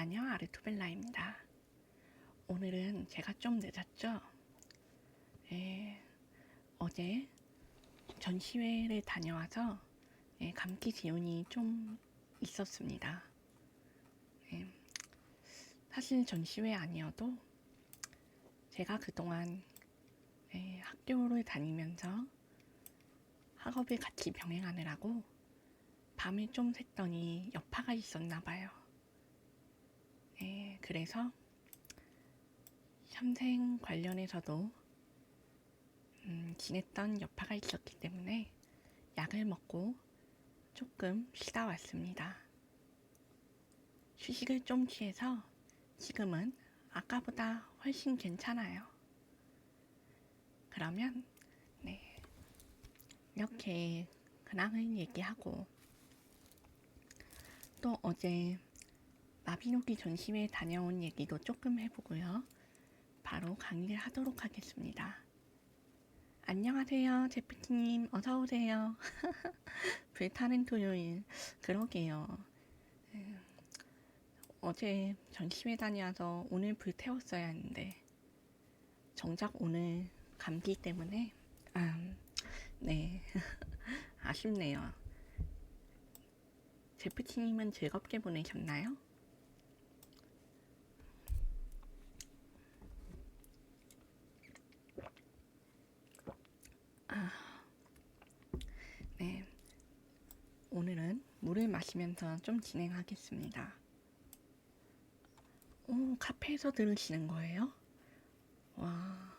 안녕, 아르투벨라입니다. 오늘은 제가 좀 늦었죠? 예, 어제 전시회를 다녀와서 감기 기운이 좀 있었습니다. 예, 사실 전시회 아니어도 제가 그동안 학교를 다니면서 학업을 같이 병행하느라고 밤을 좀 샜더니 여파가 있었나 봐요. 그래서 현생 관련해서도 지냈던 여파가 있었기 때문에 약을 먹고 조금 쉬다 왔습니다. 휴식을 좀 취해서 지금은 아까보다 훨씬 괜찮아요. 그러면 이렇게 근황을 얘기하고 또 어제 마비노기 전시회 다녀온 얘기도 조금 해보고요. 바로 강의를 하도록 하겠습니다. 안녕하세요, 제프티님. 어서오세요. 불타는 토요일. 그러게요. 어제 전시회 다녀와서 오늘 불태웠어야 했는데 정작 오늘 감기 때문에 네 아쉽네요. 제프티님은 즐겁게 보내셨나요? 네, 오늘은 물을 마시면서 좀 진행하겠습니다. 오, 카페에서 들으시는 거예요? 와,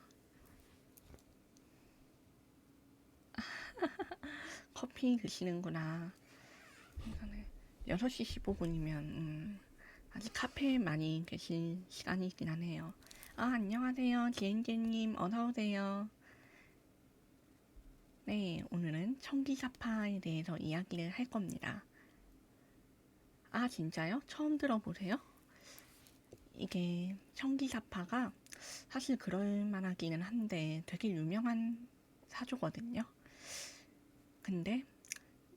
커피 드시는구나. 6시 15분이면 아직 카페에 많이 계신 시간이긴 하네요. 안녕하세요. 지엔제님 어서오세요. 네, 오늘은 청기사파에 대해서 이야기를 할 겁니다. 진짜요? 처음 들어보세요? 이게 청기사파가 사실 그럴 만하기는 한데 되게 유명한 사조거든요. 근데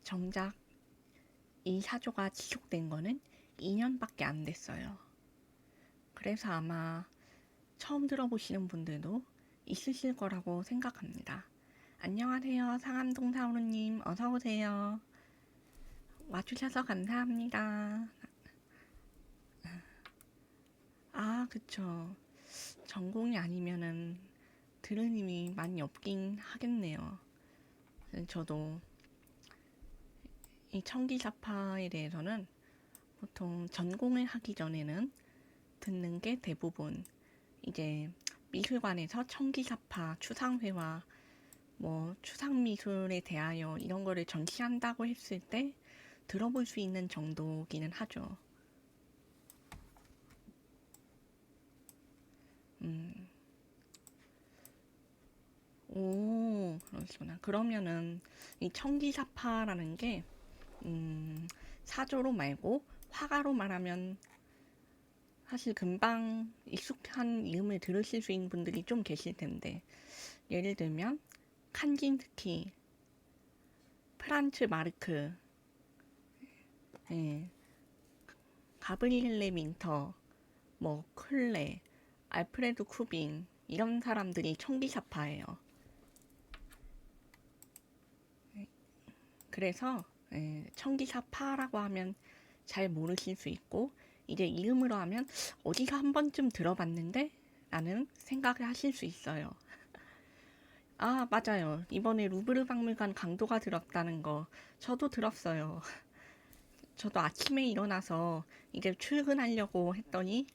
정작 이 사조가 지속된 거는 2년밖에 안 됐어요. 그래서 아마 처음 들어보시는 분들도 있으실 거라고 생각합니다. 안녕하세요. 상암동 사우루님 어서오세요. 와주셔서 감사합니다. 그쵸. 전공이 아니면은 들은 힘이 많이 없긴 하겠네요. 저도 이 청기사파에 대해서는 보통 전공을 하기 전에는 듣는 게 대부분 이제 미술관에서 청기사파 추상회와 뭐 추상미술에 대하여 이런 거를 전시한다고 했을 때 들어볼 수 있는 정도기는 하죠. 오, 그러시구나. 그러면은 이 청기사파라는 게 사조로 말고 화가로 말하면 사실 금방 익숙한 이름을 들으실 수 있는 분들이 좀 계실 텐데 예를 들면 칸딘스키, 프란츠 마르크, 예, 가브리엘레 민터, 뭐 클레, 알프레드 쿠빈 이런 사람들이 청기사파예요. 그래서 청기사파라고 하면 잘 모르실 수 있고 이제 이름으로 하면 어디서 한 번쯤 들어봤는데 라는 생각을 하실 수 있어요. 맞아요. 이번에 루브르 박물관 강도가 들었다는 거 저도 들었어요. 저도 아침에 일어나서 이제 출근하려고 했더니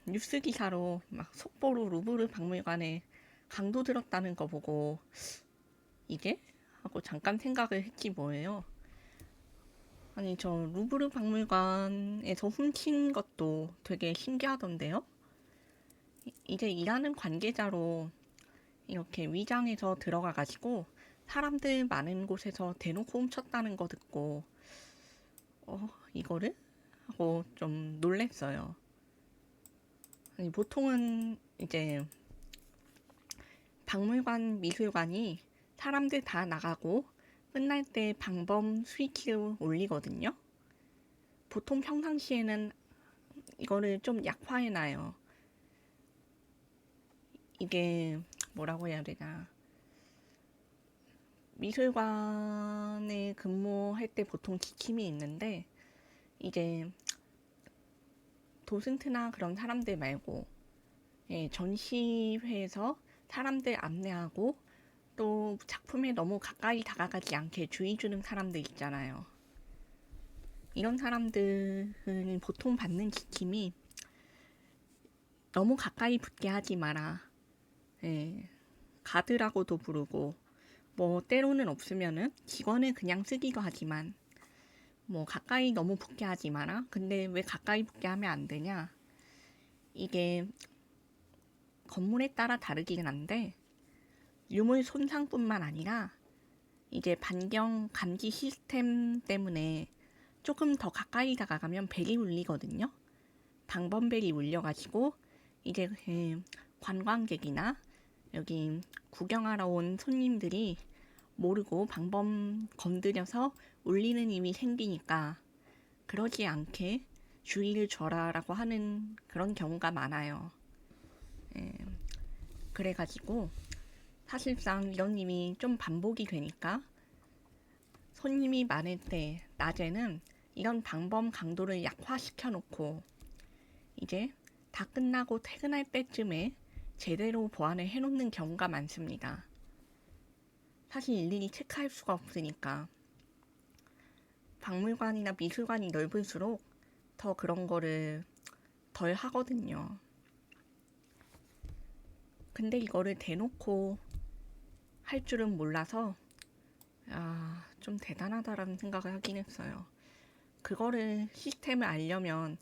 뉴스 기사로 막 속보로 루브르 박물관에 강도 들었다는 거 보고 이게? 하고 잠깐 생각을 했지 뭐예요. 아니 저 루브르 박물관에서 훔친 것도 되게 신기하던데요. 이제 일하는 관계자로 이렇게 위장해서 들어가가지고 사람들 많은 곳에서 대놓고 훔쳤다는 거 듣고 이거를? 하고 좀 놀랬어요. 아니, 보통은 이제 박물관, 미술관이 사람들 다 나가고 끝날 때 방범 스위치를 올리거든요. 보통 평상시에는 이거를 좀 약화해놔요. 이게 뭐라고 해야 되나. 미술관에 근무할 때 보통 지침이 있는데, 이제 도슨트나 그런 사람들 말고, 예, 전시회에서 사람들 안내하고 또 작품에 너무 가까이 다가가지 않게 주의 주는 사람들 있잖아요. 이런 사람들은 보통 받는 지침이 너무 가까이 붙게 하지 마라. 예, 가드라고도 부르고, 뭐 때로는 없으면은 직원을 그냥 쓰기도 하지만, 뭐 가까이 너무 붙게 하지 마라. 근데 왜 가까이 붙게 하면 안 되냐? 이게 건물에 따라 다르긴 한데, 유물 손상뿐만 아니라 이제 반경 감지 시스템 때문에 조금 더 가까이 다가가면 벨이 울리거든요. 방범벨이 울려가지고 이제 관광객이나 여기 구경하러 온 손님들이 모르고 방범 건드려서 울리는 일이 생기니까 그러지 않게 주의를 줘라라고 하는 그런 경우가 많아요. 예, 그래가지고 사실상 이런 일이 좀 반복이 되니까 손님이 많을 때 낮에는 이런 방범 강도를 약화시켜 놓고 이제 다 끝나고 퇴근할 때쯤에 제대로 보완을 해놓는 경우가 많습니다. 사실 일일이 체크할 수가 없으니까 박물관이나 미술관이 넓을수록 더 그런 거를 덜 하거든요. 근데 이거를 대놓고 할 줄은 몰라서 좀 대단하다라는 생각을 하긴 했어요. 그거를 시스템을 알려면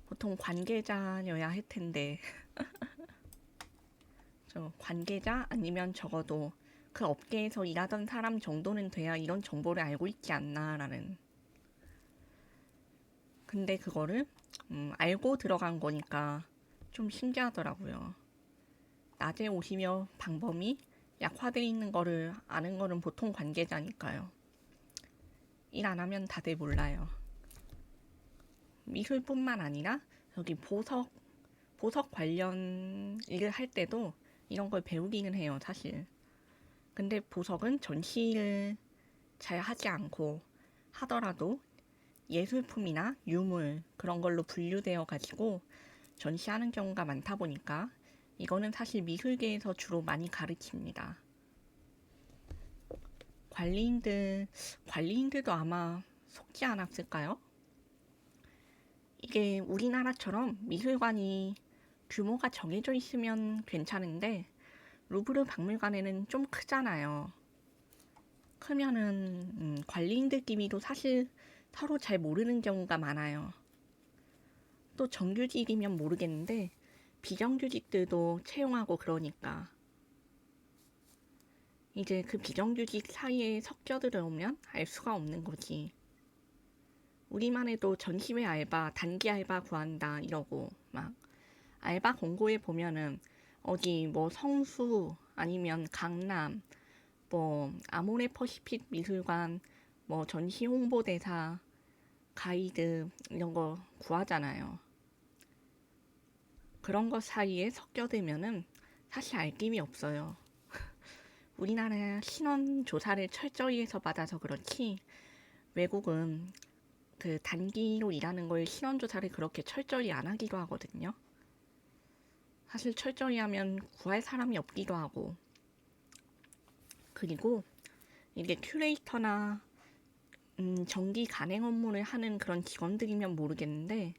보통 관계자여야 할 텐데 저 관계자 아니면 적어도 그 업계에서 일하던 사람 정도는 돼야 이런 정보를 알고 있지 않나라는. 근데 그거를 알고 들어간 거니까 좀 신기하더라고요. 낮에 오시며 방범이 약화되어 있는 거를 아는 거는 보통 관계자니까요. 일 안 하면 다들 몰라요. 미술뿐만 아니라 여기 보석 관련 일을 할 때도 이런 걸 배우기는 해요, 사실. 근데 보석은 전시를 잘 하지 않고 하더라도 예술품이나 유물 그런 걸로 분류되어 가지고 전시하는 경우가 많다 보니까 이거는 사실 미술계에서 주로 많이 가르칩니다. 관리인들도 아마 속지 않았을까요? 이게 우리나라처럼 미술관이 규모가 정해져 있으면 괜찮은데 루브르 박물관에는 좀 크잖아요. 크면은 관리인들끼리도 사실 서로 잘 모르는 경우가 많아요. 또 정규직이면 모르겠는데 비정규직들도 채용하고 그러니까 이제 그 비정규직 사이에 섞여 들어오면 알 수가 없는 거지. 우리만 해도 전시회 알바, 단기 알바 구한다 이러고 막 알바 공고에 보면은 어디 뭐 성수 아니면 강남 뭐 아모레 퍼시픽 미술관 뭐 전시 홍보대사 가이드 이런 거 구하잖아요. 그런 것 사이에 섞여들면은 사실 알 길이 없어요. 우리나라 신원 조사를 철저히 해서 받아서 그렇지 외국은 그 단기로 일하는 걸 신원 조사를 그렇게 철저히 안 하기도 하거든요. 사실 철저히 하면 구할 사람이 없기도 하고 그리고 이게 큐레이터나 정기 간행 업무를 하는 그런 직원들이면 모르겠는데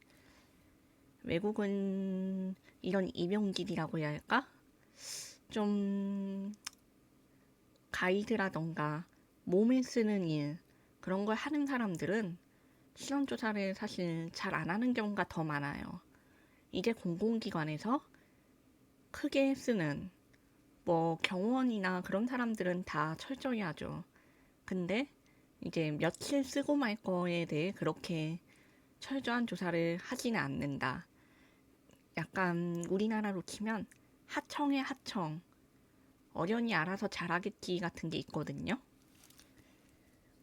외국은 이런 임용직이라고 해야 할까? 좀 가이드라던가 몸을 쓰는 일 그런 걸 하는 사람들은 신원조사를 사실 잘 안 하는 경우가 더 많아요. 이제 공공기관에서 크게 쓰는 뭐 경호원이나 그런 사람들은 다 철저히 하죠. 근데 이제 며칠 쓰고 말 거에 대해 그렇게 철저한 조사를 하지는 않는다. 약간 우리나라로 치면 하청의 하청, 어련히 알아서 잘하겠지 같은 게 있거든요.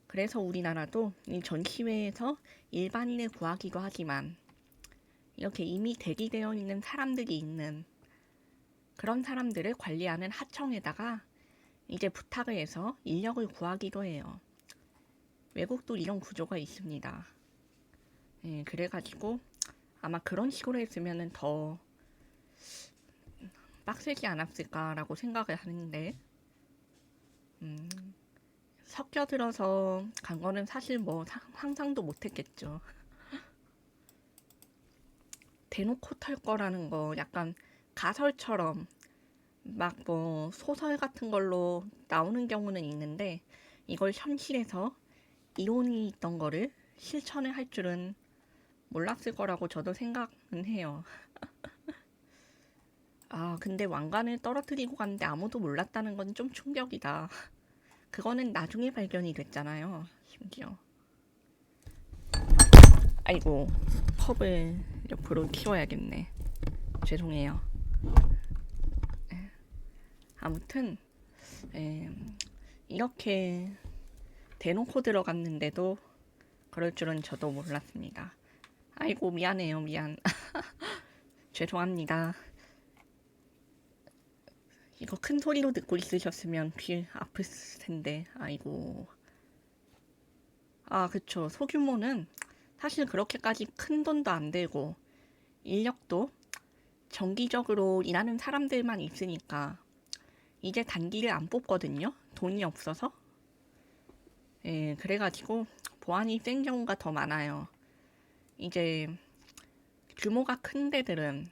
그래서 우리나라도 이 전시회에서 일반인을 구하기도 하지만 이렇게 이미 대기되어 있는 사람들이 있는 그런 사람들을 관리하는 하청에다가 이제 부탁을 해서 인력을 구하기도 해요. 외국도 이런 구조가 있습니다. 예, 그래가지고 아마 그런 식으로 했으면 더 빡세지 않았을까라고 생각을 하는데, 섞여들어서 간 거는 사실 뭐 상상도 못했겠죠. 대놓고 털 거라는 거 약간 가설처럼 막 뭐 소설 같은 걸로 나오는 경우는 있는데, 이걸 현실에서 이론이 있던 거를 실천을 할 줄은 몰랐을 거라고 저도 생각은 해요. 아, 근데 왕관을 떨어뜨리고 갔는데 아무도 몰랐다는 건 좀 충격이다. 그거는 나중에 발견이 됐잖아요, 심지어. 아이고, 컵을 옆으로 키워야겠네. 죄송해요. 아무튼 이렇게 대놓고 들어갔는데도 그럴 줄은 저도 몰랐습니다. 아이고, 미안해요, 미안. 죄송합니다. 이거 큰 소리로 듣고 있으셨으면 귀 아플 텐데. 아이고. 아, 그쵸. 소규모는 사실 그렇게까지 큰 돈도 안 들고 인력도 정기적으로 일하는 사람들만 있으니까 이제 단기를 안 뽑거든요. 돈이 없어서. 예, 그래가지고 보안이 센 경우가 더 많아요. 이제 규모가 큰 데들은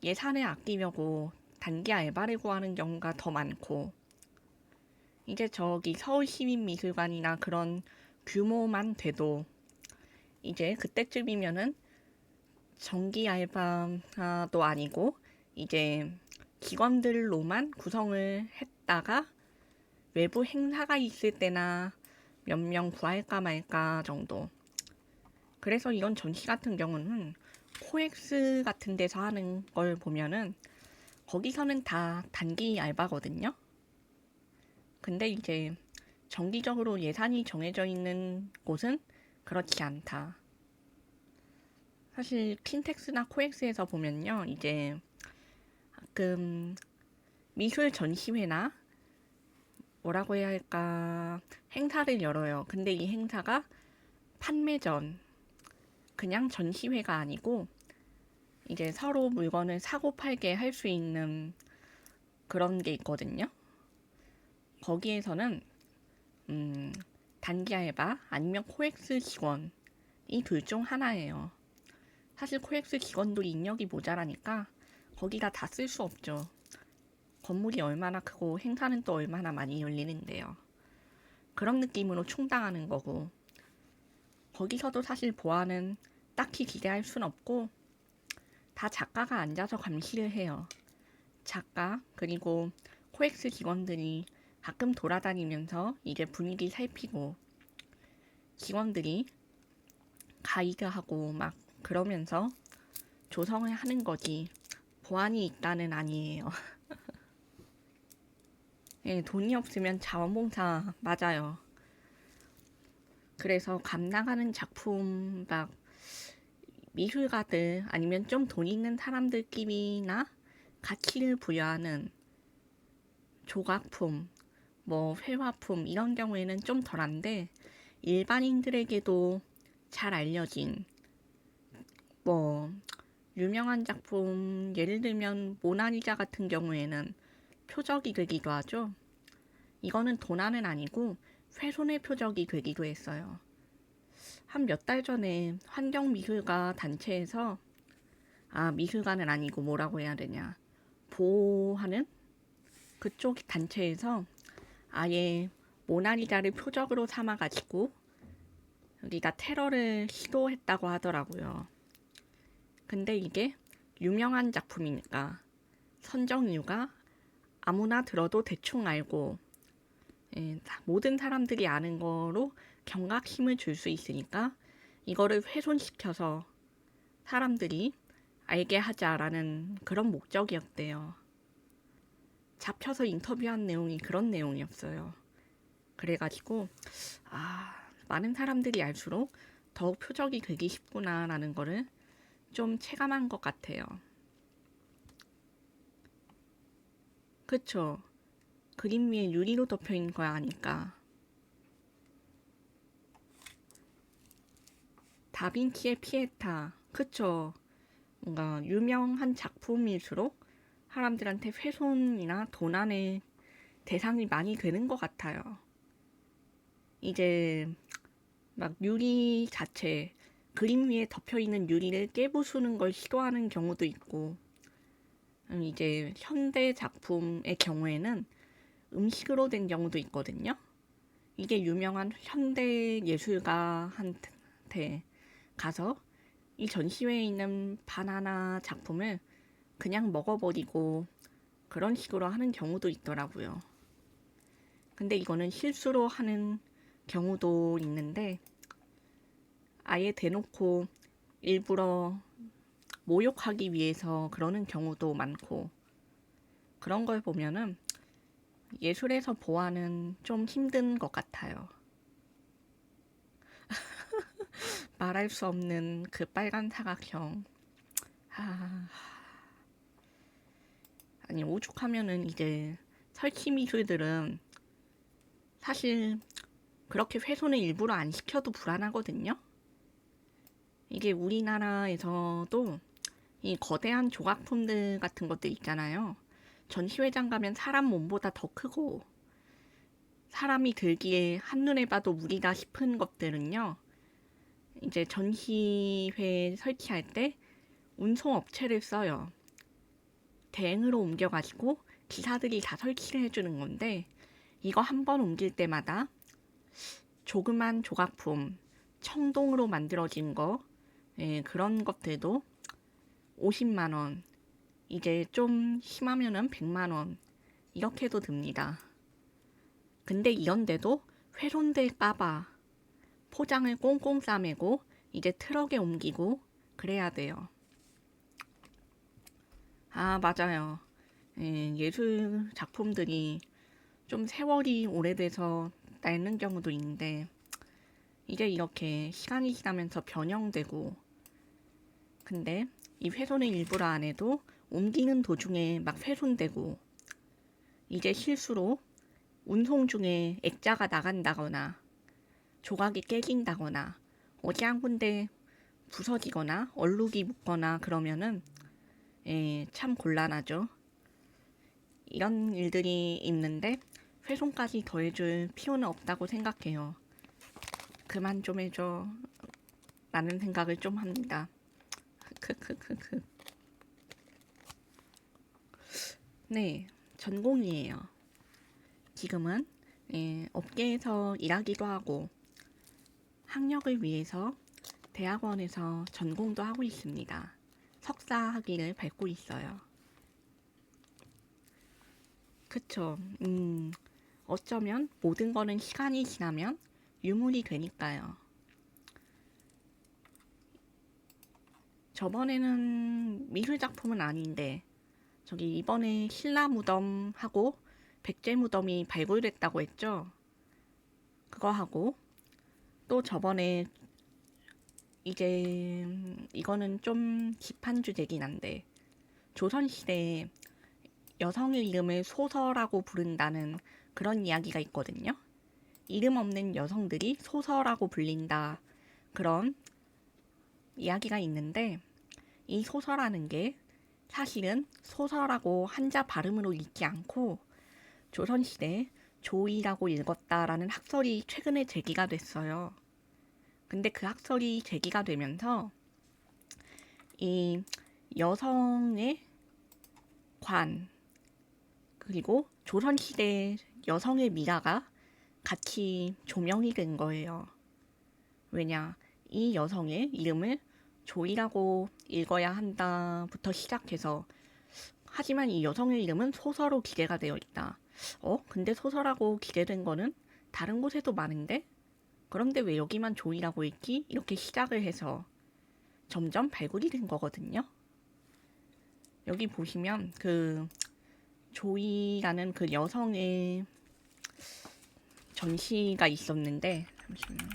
예산을 아끼려고 단기 알바를 구하는 경우가 더 많고, 이제 저기 서울시민미술관이나 그런 규모만 돼도 이제 그때쯤이면은 정기 알바도 아니고 이제 직원들로만 구성을 했다가 외부 행사가 있을 때나 몇 명 구할까 말까 정도. 그래서 이런 전시 같은 경우는 코엑스 같은 데서 하는 걸 보면은 거기서는 다 단기 알바거든요. 근데 이제 정기적으로 예산이 정해져 있는 곳은 그렇지 않다. 사실 킨텍스나 코엑스에서 보면요, 이제 가끔 미술 전시회나 뭐라고 해야 할까, 행사를 열어요. 근데 이 행사가 판매전, 그냥 전시회가 아니고 이제 서로 물건을 사고 팔게 할 수 있는 그런 게 있거든요. 거기에서는 단기 알바 아니면 코엑스 직원, 이 둘 중 하나예요. 사실 코엑스 직원도 인력이 모자라니까 거기다 다 쓸 수 없죠. 건물이 얼마나 크고 행사는 또 얼마나 많이 열리는데요. 그런 느낌으로 충당하는 거고, 거기서도 사실 보안은 딱히 기대할 순 없고 다 작가가 앉아서 감시를 해요. 작가 그리고 코엑스 직원들이 가끔 돌아다니면서 이제 분위기 살피고, 직원들이 가이드하고 막 그러면서 조성을 하는 거지 보안이 있다는 아니에요. 예, 돈이 없으면 자원봉사 맞아요. 그래서 감당하는 작품 막 미술가들 아니면 좀 돈 있는 사람들끼리나 가치를 부여하는 조각품, 뭐 회화품 이런 경우에는 좀 덜한데, 일반인들에게도 잘 알려진 뭐 유명한 작품, 예를 들면 모나리자 같은 경우에는 표적이 되기도 하죠. 이거는 도난은 아니고 훼손의 표적이 되기도 했어요. 한 몇 달 전에 환경미술가 단체에서, 아, 미술가는 아니고 뭐라고 해야 되냐, 보호하는 그쪽 단체에서 아예 모나리자를 표적으로 삼아가지고 여기다 테러를 시도했다고 하더라고요. 근데 이게 유명한 작품이니까 선정 이유가 아무나 들어도 대충 알고, 예, 모든 사람들이 아는 거로 경각심을 줄 수 있으니까 이거를 훼손시켜서 사람들이 알게 하자라는 그런 목적이었대요. 잡혀서 인터뷰한 내용이 그런 내용이었어요. 그래가지고 아, 많은 사람들이 알수록 더욱 표적이 되기 쉽구나라는 거를 좀 체감한 것 같아요. 그쵸? 그림 위에 유리로 덮여 있는 거야 아니까. 다빈치의 피에타. 그쵸? 뭔가 유명한 작품일수록 사람들한테 훼손이나 도난의 대상이 많이 되는 것 같아요. 이제 막 유리 자체, 그림 위에 덮여 있는 유리를 깨부수는 걸 시도하는 경우도 있고, 이제 현대 작품의 경우에는 음식으로 된 경우도 있거든요. 이게 유명한 현대 예술가한테 가서 이 전시회에 있는 바나나 작품을 그냥 먹어버리고 그런 식으로 하는 경우도 있더라고요. 근데 이거는 실수로 하는 경우도 있는데 아예 대놓고 일부러 모욕하기 위해서 그러는 경우도 많고, 그런 걸 보면은 예술에서 보아는 좀 힘든 것 같아요. 말할 수 없는 그 빨간 사각형. 아니, 오죽하면은 이제 설치 미술들은 사실 그렇게 훼손을 일부러 안 시켜도 불안하거든요. 이게 우리나라에서도 이 거대한 조각품들 같은 것들 있잖아요. 전시회장 가면 사람 몸보다 더 크고 사람이 들기에 한눈에 봐도 무리다 싶은 것들은요. 이제 전시회 설치할 때 운송업체를 써요. 대행으로 옮겨가지고 기사들이 다 설치를 해주는 건데, 이거 한 번 옮길 때마다 조그만 조각품, 청동으로 만들어진 거, 그런 것들도 50만원, 이제 좀 심하면은 100만원, 이렇게도 듭니다. 근데 이런데도 훼손될까봐 포장을 꽁꽁 싸매고 이제 트럭에 옮기고 그래야 돼요. 아, 맞아요. 예술 작품들이 좀 세월이 오래돼서 낡는 경우도 있는데, 이제 이렇게 시간이 지나면서 변형되고, 근데 이 훼손을 일부러 안 해도 옮기는 도중에 막 훼손되고, 이제 실수로 운송 중에 액자가 나간다거나 조각이 깨진다거나 어디 한 군데 부서지거나 얼룩이 묻거나 그러면은 참 곤란하죠. 이런 일들이 있는데 훼손까지 더해줄 필요는 없다고 생각해요. 그만 좀 해줘 라는 생각을 좀 합니다. 크크크크. 네, 전공이에요. 지금은 업계에서 일하기도 하고 학력을 위해서 대학원에서 전공도 하고 있습니다. 석사 학위를 밟고 있어요. 그쵸. 어쩌면 모든 거는 시간이 지나면 유물이 되니까요. 저번에는 미술 작품은 아닌데, 저기 이번에 신라 무덤하고 백제 무덤이 발굴됐다고 했죠? 그거 하고, 또 저번에 이제 이거는 좀 딥한 주제긴 한데, 조선시대에 여성의 이름을 소서라고 부른다는 그런 이야기가 있거든요. 이름 없는 여성들이 소서라고 불린다. 그런 이야기가 있는데, 이 소서라는 게 사실은 소서라고 한자 발음으로 읽지 않고 조선시대 조이라고 읽었다라는 학설이 최근에 제기가 됐어요. 근데 그 학설이 제기가 되면서 이 여성의 관, 그리고 조선시대 여성의 미라가 같이 조명이 된 거예요. 왜냐, 이 여성의 이름을 조이라고 읽어야 한다부터 시작해서, 하지만 이 여성의 이름은 소서로 기재가 되어 있다. 근데 소서라고 기재된 거는 다른 곳에도 많은데? 그런데 왜 여기만 조이라고 읽지? 이렇게 시작을 해서 점점 발굴이 된 거거든요. 여기 보시면 그 조이라는 그 여성의 전시가 있었는데, 잠시만요.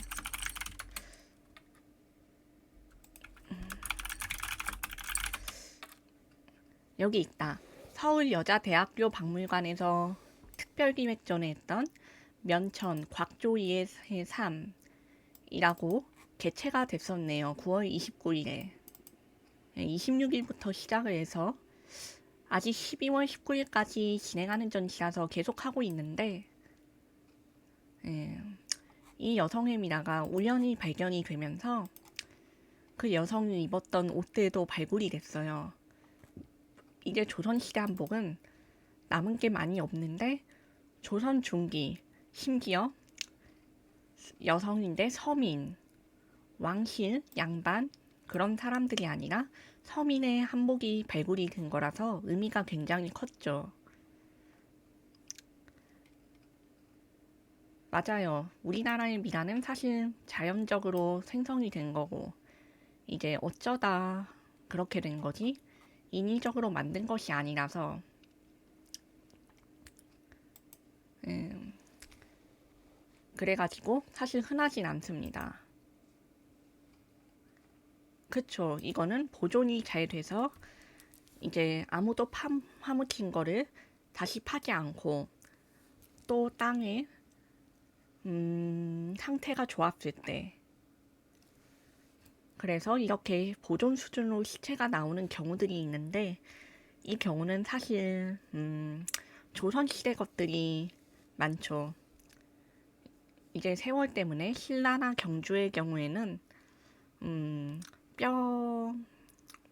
여기 있다. 서울여자대학교 박물관에서 특별기획전에 했던 면천 곽조이의 삶이라고 개최가 됐었네요. 9월 29일에. 26일부터 시작을 해서 아직 12월 19일까지 진행하는 전시라서 계속하고 있는데, 이 여성의 미라가 우연히 발견이 되면서 그 여성이 입었던 옷들도 발굴이 됐어요. 이제 조선시대 한복은 남은 게 많이 없는데 조선 중기, 심지어 여성인데 서민, 왕실, 양반 그런 사람들이 아니라 서민의 한복이 발굴이 된 거라서 의미가 굉장히 컸죠. 맞아요. 우리나라의 미라는 사실 자연적으로 생성이 된 거고 이제 어쩌다 그렇게 된 거지 인위적으로 만든 것이 아니라서 음, 그래가지고 사실 흔하진 않습니다. 그쵸. 이거는 보존이 잘 돼서 이제 아무도 파묻힌 거를 다시 파지 않고 또 땅에 상태가 좋았을 때 그래서 이렇게 보존 수준으로 시체가 나오는 경우들이 있는데 이 경우는 사실 조선시대 것들이 많죠. 이제 세월 때문에 신라나 경주의 경우에는 음, 뼈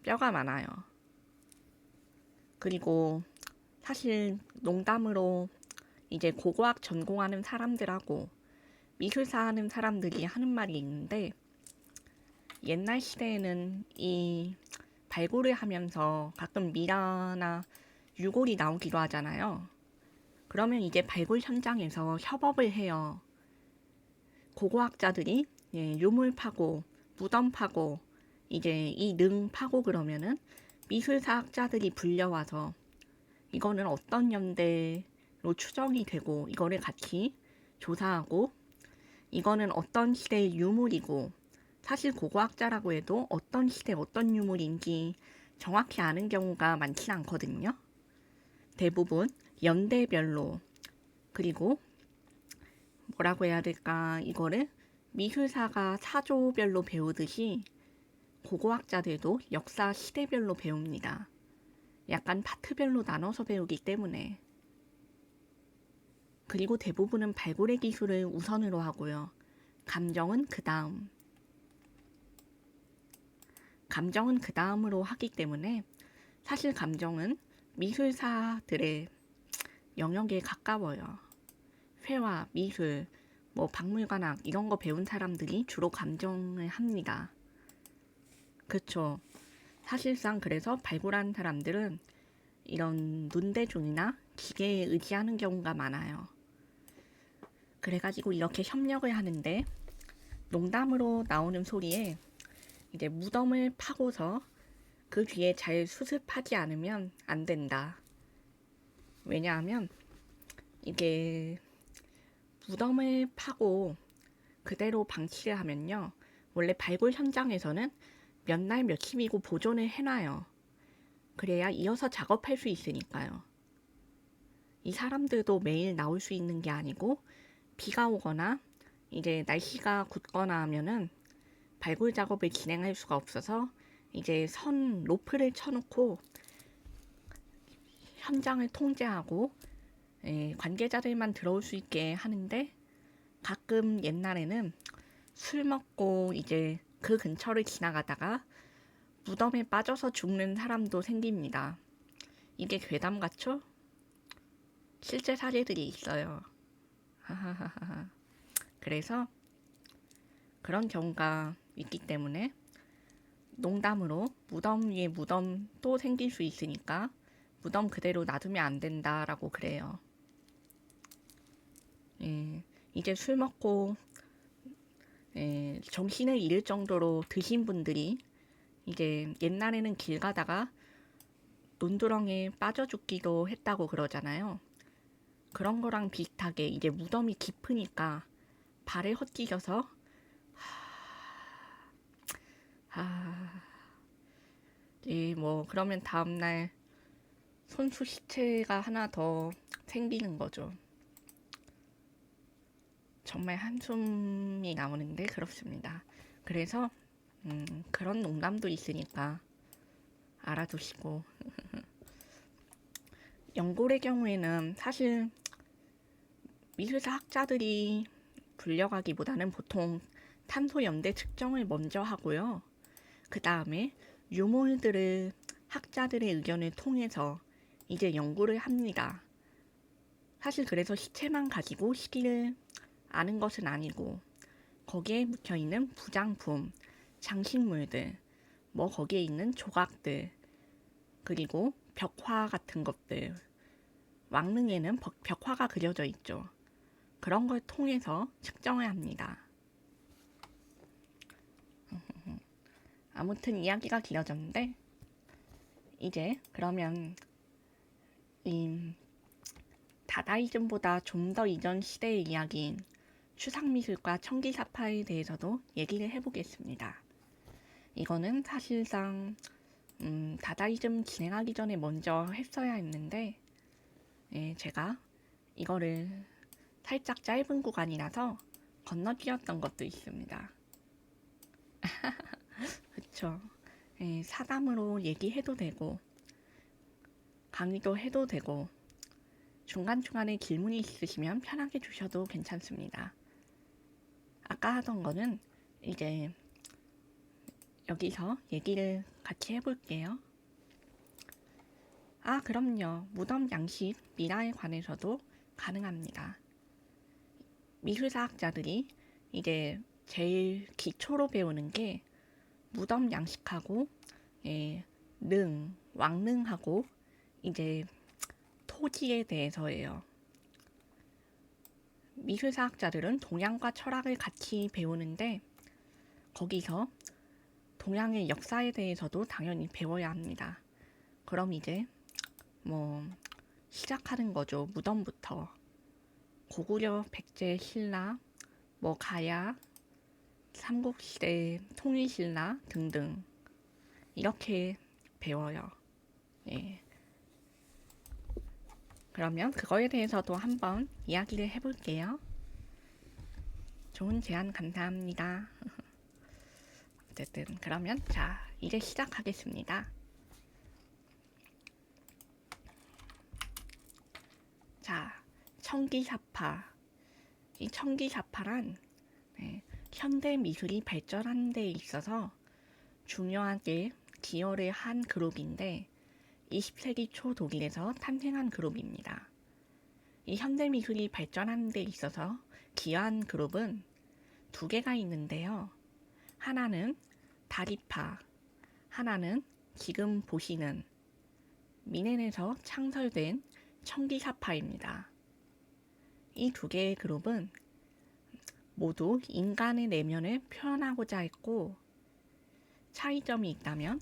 뼈가 많아요. 그리고 사실 농담으로 이제 고고학 전공하는 사람들하고 미술사 하는 사람들이 하는 말이 있는데 옛날 시대에는 이 발굴을 하면서 가끔 미라나 유골이 나오기도 하잖아요. 그러면 이제 발굴 현장에서 협업을 해요. 고고학자들이 유물 파고 무덤 파고 이제 이 능 파고 그러면은 미술사학자들이 불려와서 이거는 어떤 연대로 추정이 되고 이거를 같이 조사하고 이거는 어떤 시대의 유물이고 사실 고고학자라고 해도 어떤 시대 어떤 유물인지 정확히 아는 경우가 많지 않거든요. 대부분 연대별로 그리고 뭐라고 해야 될까 이거를 미술사가 사조별로 배우듯이 고고학자들도 역사 시대별로 배웁니다. 약간 파트별로 나눠서 배우기 때문에 그리고 대부분은 발굴의 기술을 우선으로 하고요. 감정은 그 다음. 감정은 그 다음으로 하기 때문에 사실 감정은 미술사들의 영역에 가까워요. 회화, 미술, 뭐 박물관학 이런 거 배운 사람들이 주로 감정을 합니다. 그쵸. 사실상 그래서 발굴한 사람들은 이런 눈대중이나 기계에 의지하는 경우가 많아요. 그래가지고 이렇게 협력을 하는데 농담으로 나오는 소리에 이제 무덤을 파고서 그 뒤에 잘 수습하지 않으면 안 된다. 왜냐하면 이게 무덤을 파고 그대로 방치를 하면요. 원래 발굴 현장에서는 몇 날 며칠이고 보존을 해놔요. 그래야 이어서 작업할 수 있으니까요. 이 사람들도 매일 나올 수 있는 게 아니고 비가 오거나 이제 날씨가 굳거나 하면은 발굴 작업을 진행할 수가 없어서 이제 선 로프를 쳐놓고 현장을 통제하고 관계자들만 들어올 수 있게 하는데 가끔 옛날에는 술 먹고 이제 그 근처를 지나가다가 무덤에 빠져서 죽는 사람도 생깁니다. 이게 괴담 같죠? 실제 사례들이 있어요. 그래서 그런 경우가 있기 때문에 농담으로 무덤 위에 무덤 또 생길 수 있으니까 무덤 그대로 놔두면 안 된다라고 그래요. 이제 술 먹고 정신을 잃을 정도로 드신 분들이 이제 옛날에는 길 가다가 논두렁에 빠져 죽기도 했다고 그러잖아요. 그런 거랑 비슷하게 이제 무덤이 깊으니까 발에 헛디뎌서 뭐 그러면 다음날 손수 시체가 하나 더 생기는 거죠. 정말 한숨이 나오는데 그렇습니다. 그래서 그런 농담도 있으니까 알아두시고, 연골의 경우에는 사실 미술사 학자들이 분려가기보다는 보통 탄소 연대 측정을 먼저 하고요. 그 다음에 유몰들을 학자들의 의견을 통해서 이제 연구를 합니다. 사실 그래서 시체만 가지고 시기를 아는 것은 아니고, 거기에 묻혀있는 부장품, 장식물들, 뭐 거기에 있는 조각들, 그리고 벽화 같은 것들, 왕릉에는 벽화가 그려져 있죠. 그런 걸 통해서 측정을 합니다. 아무튼 이야기가 길어졌는데, 이제 그러면 다다이즘보다 좀 더 이전 시대의 이야기인 추상미술과 청기사파에 대해서도 얘기를 해보겠습니다. 이거는 사실상 다다이즘 진행하기 전에 먼저 했어야 했는데, 제가 이거를 살짝 짧은 구간이라서 건너뛰었던 것도 있습니다. 그쵸. 사담으로 얘기해도 되고, 강의도 해도 되고, 중간중간에 질문이 있으시면 편하게 주셔도 괜찮습니다. 아까 하던 거는 이제 여기서 얘기를 같이 해볼게요. 아, 그럼요. 무덤 양식 미라에 관해서도 가능합니다. 미술사학자들이 이제 제일 기초로 배우는 게 무덤 양식하고 왕릉하고 이제 토지에 대해서예요. 미술사학자들은 동양과 철학을 같이 배우는데 거기서 동양의 역사에 대해서도 당연히 배워야 합니다. 그럼 이제 시작하는 거죠. 무덤부터. 고구려, 백제, 신라, 가야, 삼국시대 통일신라 등등 이렇게 배워요. 예. 그러면 그거에 대해서도 한번 이야기를 해볼게요. 좋은 제안 감사합니다. 어쨌든 그러면 자, 이제 시작하겠습니다. 자, 청기사파. 이 청기사파란 현대 미술이 발전하는 데 있어서 중요하게 기여를 한 그룹인데 20세기 초 독일에서 탄생한 그룹입니다. 이 현대 미술이 발전하는 데 있어서 기여한 그룹은 두 개가 있는데요. 하나는 다리파, 하나는 지금 보시는 미넨에서 창설된 청기사파입니다. 이 두 개의 그룹은 모두 인간의 내면을 표현하고자 했고, 차이점이 있다면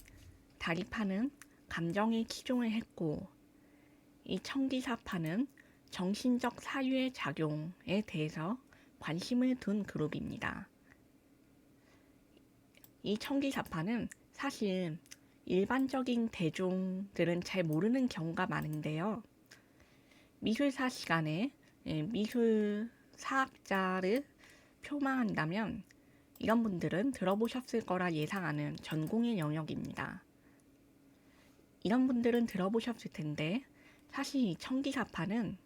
다리파는 감정에 치중을 했고, 이 청기사파는 정신적 사유의 작용에 대해서 관심을 둔 그룹입니다. 이 청기사파는 사실 일반적인 대중들은 잘 모르는 경우가 많은데요. 미술사 시간에 미술사학자를 표방한다면 이런 분들은 들어보셨을 거라 예상하는 전공의 영역입니다. 이런 분들은 들어보셨을 텐데 사실 이 청기사파는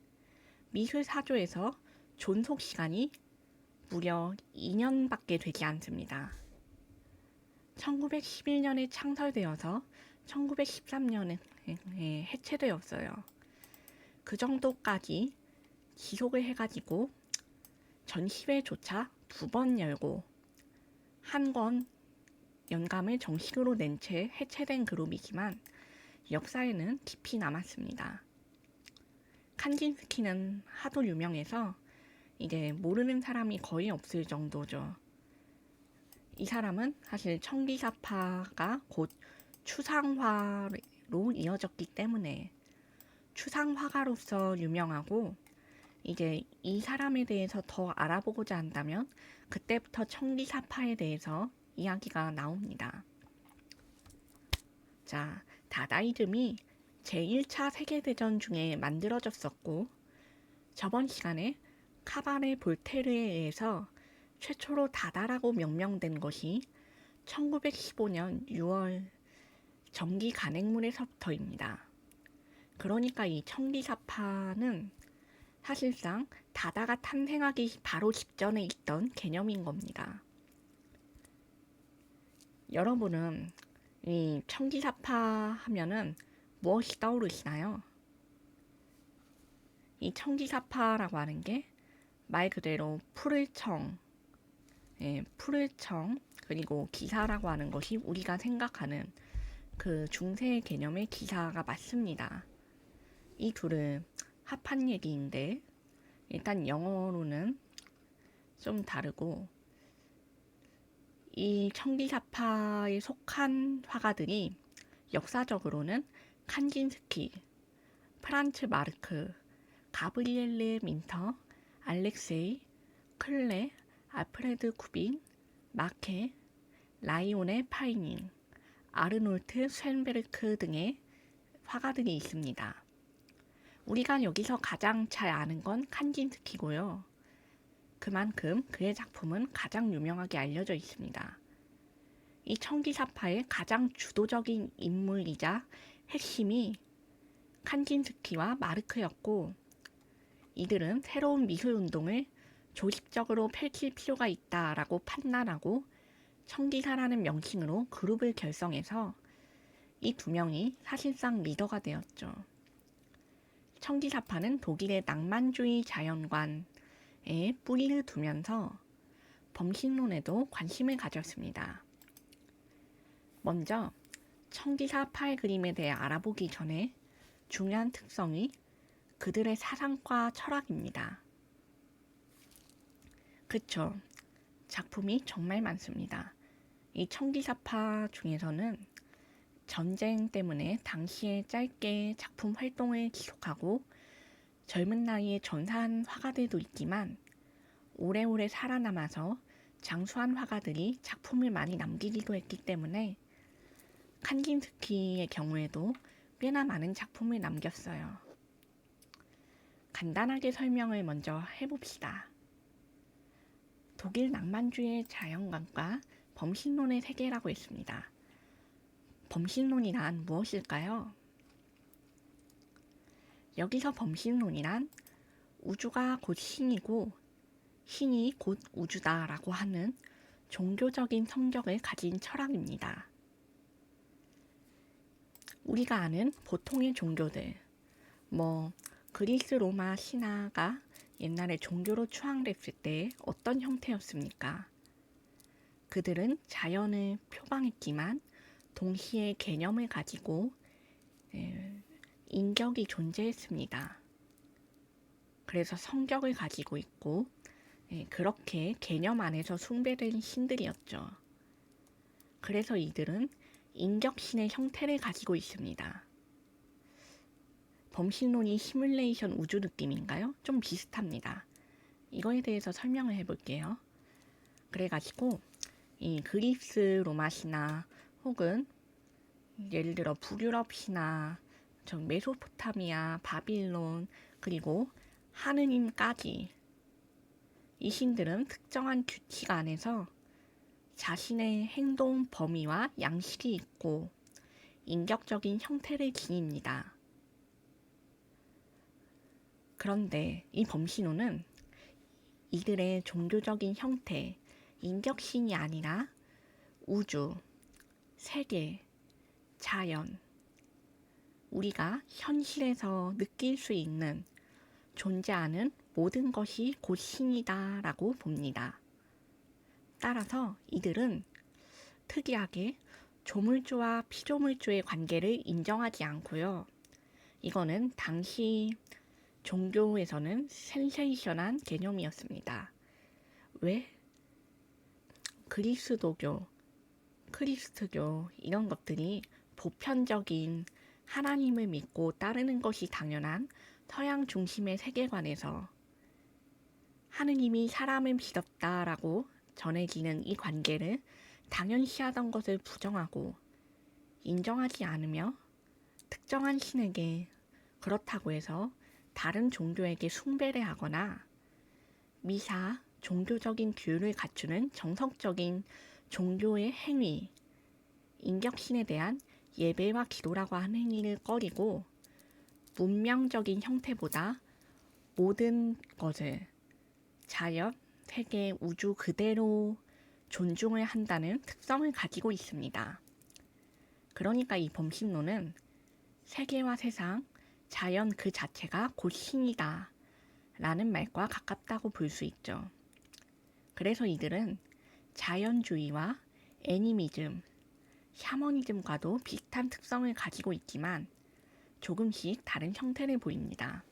미술사조에서 존속 시간이 무려 2년밖에 되지 않습니다. 1911년에 창설되어서 1913년에 해체되었어요. 그 정도까지 지속을 해가지고 전시회조차 2번 열고 한 권 연감을 정식으로 낸 채 해체된 그룹이지만 역사에는 깊이 남았습니다. 칸딘스키는 하도 유명해서 이제 모르는 사람이 거의 없을 정도죠. 이 사람은 사실 청기사파가 곧 추상화로 이어졌기 때문에 추상화가로서 유명하고, 이제 이 사람에 대해서 더 알아보고자 한다면 그때부터 청기사파에 대해서 이야기가 나옵니다. 자, 다다이즘이 제1차 세계대전 중에 만들어졌었고, 저번 시간에 카바레 볼테르에 의해서 최초로 다다라고 명명된 것이 1915년 6월 전기 간행물에서부터입니다. 그러니까 이 청기사파는 사실상 다다가 탄생하기 바로 직전에 있던 개념인 겁니다. 여러분은 이 청기사파 하면은 무엇이 떠오르시나요? 이 청기사파라고 하는 게 말 그대로 푸를 청, 푸를 청, 그리고 기사라고 하는 것이 우리가 생각하는 그 중세 개념의 기사가 맞습니다. 이 둘은 합한 얘기인데 일단 영어로는 좀 다르고, 이 청기사파에 속한 화가들이 역사적으로는 칸딘스키, 프란츠 마르크, 가브리엘레 민터, 알렉세이, 클레, 알프레드 쿠빈, 마케, 라이오네 파이닌, 아르놀트 쇤베르크 등의 화가들이 있습니다. 우리가 여기서 가장 잘 아는 건 칸딘스키고요. 그만큼 그의 작품은 가장 유명하게 알려져 있습니다. 이 청기사파의 가장 주도적인 인물이자 핵심이 칸딘스키와 마르크였고, 이들은 새로운 미술운동을 조직적으로 펼칠 필요가 있다라고 판단하고 청기사라는 명칭으로 그룹을 결성해서 이 두 명이 사실상 리더가 되었죠. 청기사파는 독일의 낭만주의 자연관에 뿌리를 두면서 범신론에도 관심을 가졌습니다. 먼저 청기사파의 그림에 대해 알아보기 전에 중요한 특성이 그들의 사상과 철학입니다. 그쵸? 작품이 정말 많습니다. 이 청기사파 중에서는 전쟁 때문에 당시에 짧게 작품 활동을 지속하고 젊은 나이에 전사한 화가들도 있지만, 오래오래 살아남아서 장수한 화가들이 작품을 많이 남기기도 했기 때문에 칸딘스키의 경우에도 꽤나 많은 작품을 남겼어요. 간단하게 설명을 먼저 해봅시다. 독일 낭만주의의 자연관과 범신론의 세계라고 했습니다. 범신론이란 무엇일까요? 여기서 범신론이란 우주가 곧 신이고 신이 곧 우주다라고 하는 종교적인 성격을 가진 철학입니다. 우리가 아는 보통의 종교들, 그리스 로마 신화가 옛날에 종교로 추앙됐을 때 어떤 형태였습니까? 그들은 자연을 표방했지만 동시에 개념을 가지고 인격이 존재했습니다. 그래서 성격을 가지고 있고 그렇게 개념 안에서 숭배된 신들이었죠. 그래서 이들은 인격신의 형태를 가지고 있습니다. 범신론이 시뮬레이션 우주 느낌인가요? 좀 비슷합니다. 이거에 대해서 설명을 해볼게요. 그래가지고 이 그리스 로마 신화 혹은 예를 들어 북유럽 신화, 메소포타미아, 바빌론, 그리고 하느님까지, 이 신들은 특정한 규칙 안에서 자신의 행동 범위와 양식이 있고 인격적인 형태를 지닙니다. 그런데 이 범신론은 이들의 종교적인 형태, 인격신이 아니라 우주, 세계, 자연, 우리가 현실에서 느낄 수 있는 존재하는 모든 것이 곧 신이다 라고 봅니다. 따라서 이들은 특이하게 조물주와 피조물주의 관계를 인정하지 않고요. 이거는 당시 종교에서는 센세이션한 개념이었습니다. 왜? 그리스도교, 크리스트교 이런 것들이 보편적인 하나님을 믿고 따르는 것이 당연한 서양 중심의 세계관에서 하느님이 사람을 믿었다라고 전해지는 이 관계를 당연시하던 것을 부정하고 인정하지 않으며 특정한 신에게 그렇다고 해서 다른 종교에게 숭배를 하거나 미사, 종교적인 규율을 갖추는 정석적인 종교의 행위, 인격신에 대한 예배와 기도라고 하는 행위를 꺼리고 문명적인 형태보다 모든 것을 자연, 세계, 우주 그대로 존중을 한다는 특성을 가지고 있습니다. 그러니까 이 범신론은 세계와 세상, 자연 그 자체가 곧 신이다 라는 말과 가깝다고 볼 수 있죠. 그래서 이들은 자연주의와 애니미즘, 샤머니즘과도 비슷한 특성을 가지고 있지만 조금씩 다른 형태를 보입니다.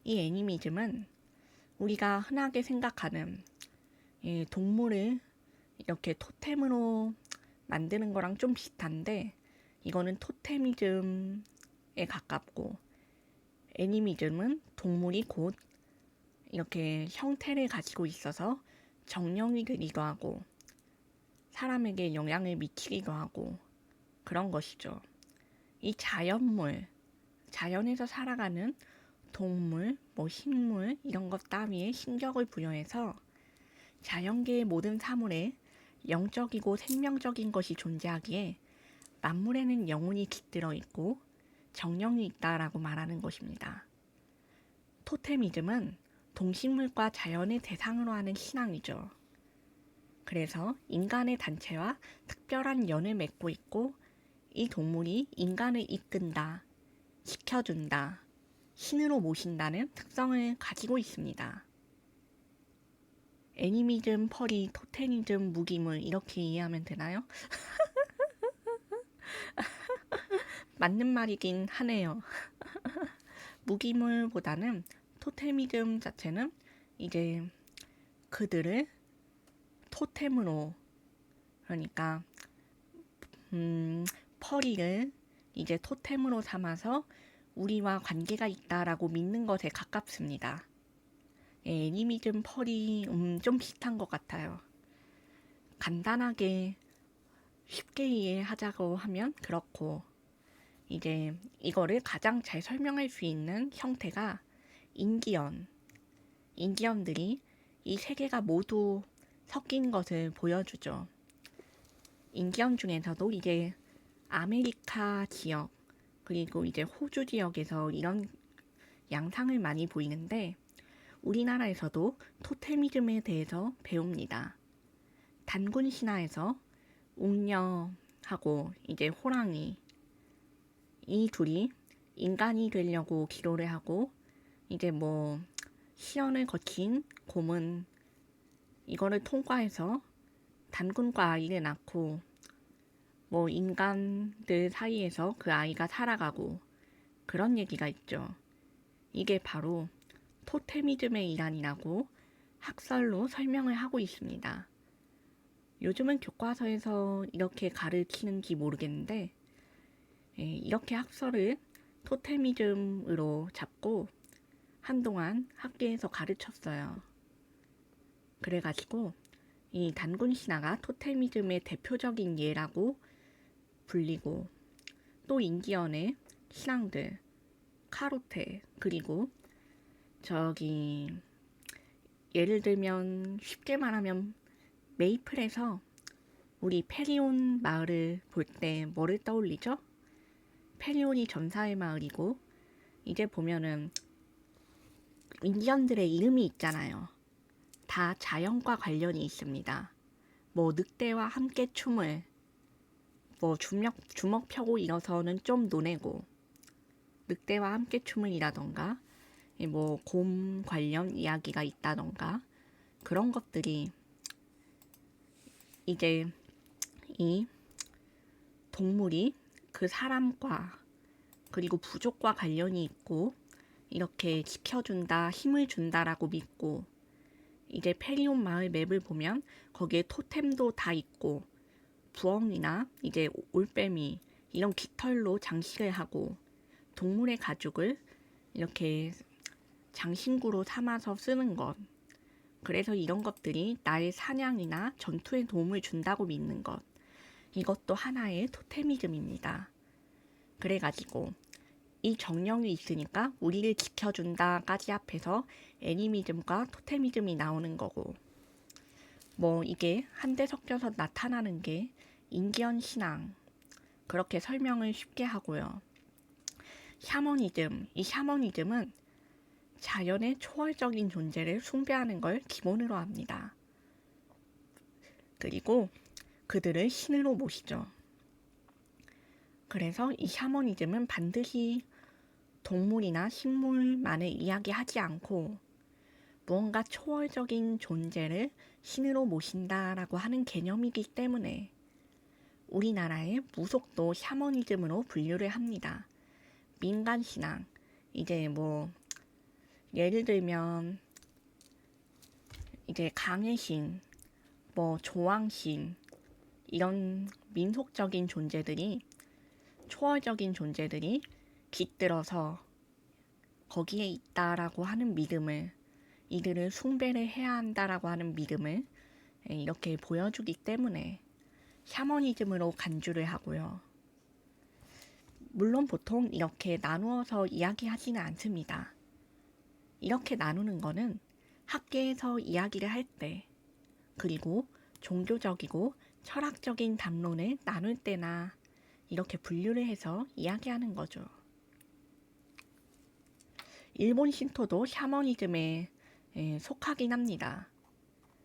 이 애니미즘은 우리가 흔하게 생각하는 동물을 이렇게 토템으로 만드는 거랑 좀 비슷한데 이거는 토테미즘에 가깝고 애니미즘은 동물이 곧 이렇게 형태를 가지고 있어서 정령이 되기도 하고 사람에게 영향을 미치기도 하고 그런 것이죠. 이 자연물, 자연에서 살아가는 동물, 식물 이런 것 따위에 신격을 부여해서 자연계의 모든 사물에 영적이고 생명적인 것이 존재하기에 만물에는 영혼이 깃들어 있고 정령이 있다라고 말하는 것입니다. 토테미즘은 동식물과 자연의 대상으로 하는 신앙이죠. 그래서 인간의 단체와 특별한 연을 맺고 있고 이 동물이 인간을 이끈다, 지켜준다, 신으로 모신다는 특성을 가지고 있습니다. 애니미즘, 펄이, 토테미즘, 무기물 이렇게 이해하면 되나요? 맞는 말이긴 하네요. 무기물보다는 토테미즘 자체는 이제 그들을 토템으로 그러니까 펄이를 이제 토템으로 삼아서 우리와 관계가 있다라고 믿는 것에 가깝습니다. 애니미즘 펄이 좀 비슷한 것 같아요. 간단하게 쉽게 이해하자고 하면 그렇고 이제 이거를 가장 잘 설명할 수 있는 형태가 인기언. 인기언들이 이 세 개가 모두 섞인 것을 보여주죠. 인기언 중에서도 이제 아메리카 지역 그리고 이제 호주 지역에서 이런 양상을 많이 보이는데 우리나라에서도 토테미즘에 대해서 배웁니다. 단군 신화에서 웅녀하고 이제 호랑이 이 둘이 인간이 되려고 기도를 하고 이제 시연을 거친 곰은 이거를 통과해서 단군과 아이를 낳고 인간들 사이에서 그 아이가 살아가고 그런 얘기가 있죠. 이게 바로 토테미즘의 일환이라고 학설로 설명을 하고 있습니다. 요즘은 교과서에서 이렇게 가르치는지 모르겠는데 이렇게 학설을 토테미즘으로 잡고 한동안 학교에서 가르쳤어요. 그래가지고 이 단군 신화가 토테미즘의 대표적인 예라고 불리고 또 인디언의 신앙들 카로테 그리고 예를 들면 쉽게 말하면 메이플에서 우리 페리온 마을을 볼 때 뭐를 떠올리죠? 페리온이 전사의 마을이고 이제 보면은 인디언들의 이름이 있잖아요. 다 자연과 관련이 있습니다. 늑대와 함께 춤을 주먹 펴고 일어서는 좀 노내고 늑대와 함께 춤을이라던가 곰 관련 이야기가 있다던가 그런 것들이 이제 이 동물이 그 사람과 그리고 부족과 관련이 있고 이렇게 지켜준다, 힘을 준다라고 믿고 이제 페리온 마을 맵을 보면 거기에 토템도 다 있고 부엉이나 이제 올빼미 이런 깃털로 장식을 하고 동물의 가죽을 이렇게 장신구로 삼아서 쓰는 것. 그래서 이런 것들이 나의 사냥이나 전투에 도움을 준다고 믿는 것. 이것도 하나의 토테미즘입니다. 그래가지고 이 정령이 있으니까 우리를 지켜준다까지 합해서 애니미즘과 토테미즘이 나오는 거고, 뭐 이게 한데 섞여서 나타나는 게 인디언 신앙, 그렇게 설명을 쉽게 하고요. 샤머니즘, 이 샤머니즘은 자연의 초월적인 존재를 숭배하는 걸 기본으로 합니다. 그리고 그들을 신으로 모시죠. 그래서 이 샤머니즘은 반드시 동물이나 식물만을 이야기하지 않고 무언가 초월적인 존재를 신으로 모신다라고 하는 개념이기 때문에 우리나라의 무속도 샤머니즘으로 분류를 합니다. 민간신앙, 이제 뭐 예를 들면 이제 강해신, 뭐 조왕신, 이런 민속적인 존재들이, 초월적인 존재들이 깃들어서 거기에 있다라고 하는 믿음을, 이들을 숭배를 해야 한다라고 하는 믿음을 이렇게 보여주기 때문에 샤머니즘으로 간주를 하고요. 물론 보통 이렇게 나누어서 이야기하지는 않습니다. 이렇게 나누는 거는 학계에서 이야기를 할 때, 그리고 종교적이고 철학적인 담론을 나눌 때나 이렇게 분류를 해서 이야기하는 거죠. 일본 신토도 샤머니즘에 속하긴 합니다.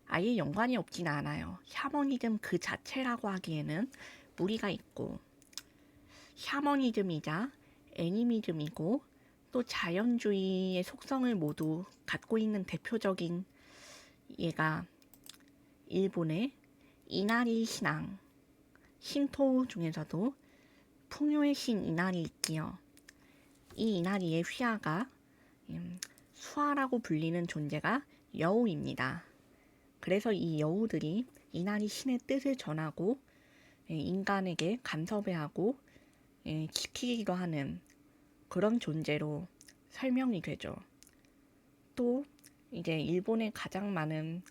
아예 연관이 없진 않아요. 샤머니즘 그 자체라고 하기에는 무리가 있고, 샤머니즘이자 애니미즘이고 또 자연주의의 속성을 모두 갖고 있는 대표적인 예가 일본의 이나리 신앙, 신토 중에서도 풍요의 신 이나리 있지요. 이 이나리의 휘하가 수하라고 불리는 존재가 여우입니다. 그래서 이 여우들이 이나리 신의 뜻을 전하고 인간에게 간섭해하고 지키기도 하는 그런 존재로 설명이 되죠. 또 이제 일본에 가장 많은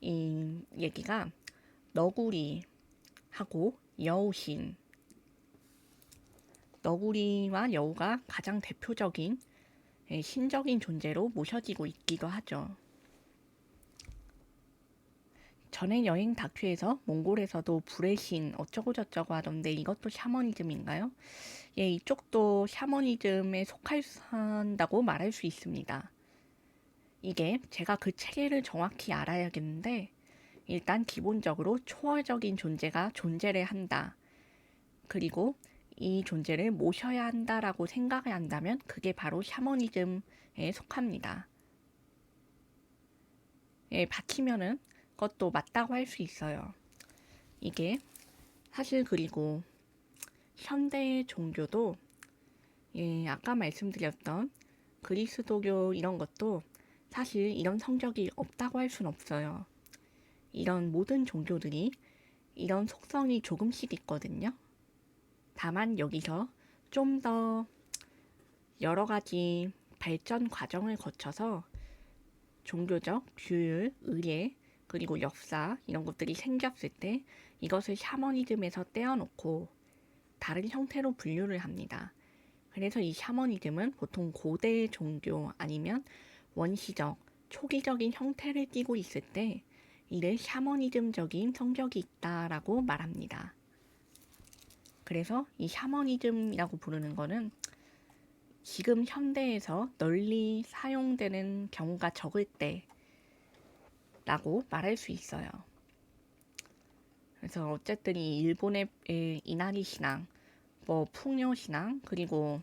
이 얘기가 너구리하고 여우신, 너구리와 여우가 가장 대표적인 신적인 존재로 모셔지고 있기도 하죠. 전에 여행 다큐에서 몽골에서도 불의 신 어쩌고저쩌고 하던데 이것도 샤머니즘인가요? 예, 이쪽도 샤머니즘에 속한다고 말할 수 있습니다. 이게 제가 그 체계를 정확히 알아야겠는데 일단 기본적으로 초월적인 존재가 존재를 한다. 그리고 이 존재를 모셔야 한다라고 생각을 한다면 그게 바로 샤머니즘에 속합니다. 예, 받치면은 그것도 맞다고 할 수 있어요. 이게 사실 그리고 현대의 종교도 아까 말씀드렸던 그리스도교 이런 것도 사실 이런 성적이 없다고 할 순 없어요. 이런 모든 종교들이 이런 속성이 조금씩 있거든요. 다만 여기서 좀 더 여러 가지 발전 과정을 거쳐서 종교적 규율, 의례, 그리고 역사 이런 것들이 생겼을 때 이것을 샤머니즘에서 떼어놓고 다른 형태로 분류를 합니다. 그래서 이 샤머니즘은 보통 고대 종교 아니면 원시적, 초기적인 형태를 띠고 있을 때 이를 샤머니즘적인 성격이 있다라고 말합니다. 그래서 이 샤머니즘이라고 부르는 거는 지금 현대에서 널리 사용되는 경우가 적을 때라고 말할 수 있어요. 그래서 어쨌든 이 일본의 이나리 신앙, 뭐 풍요 신앙, 그리고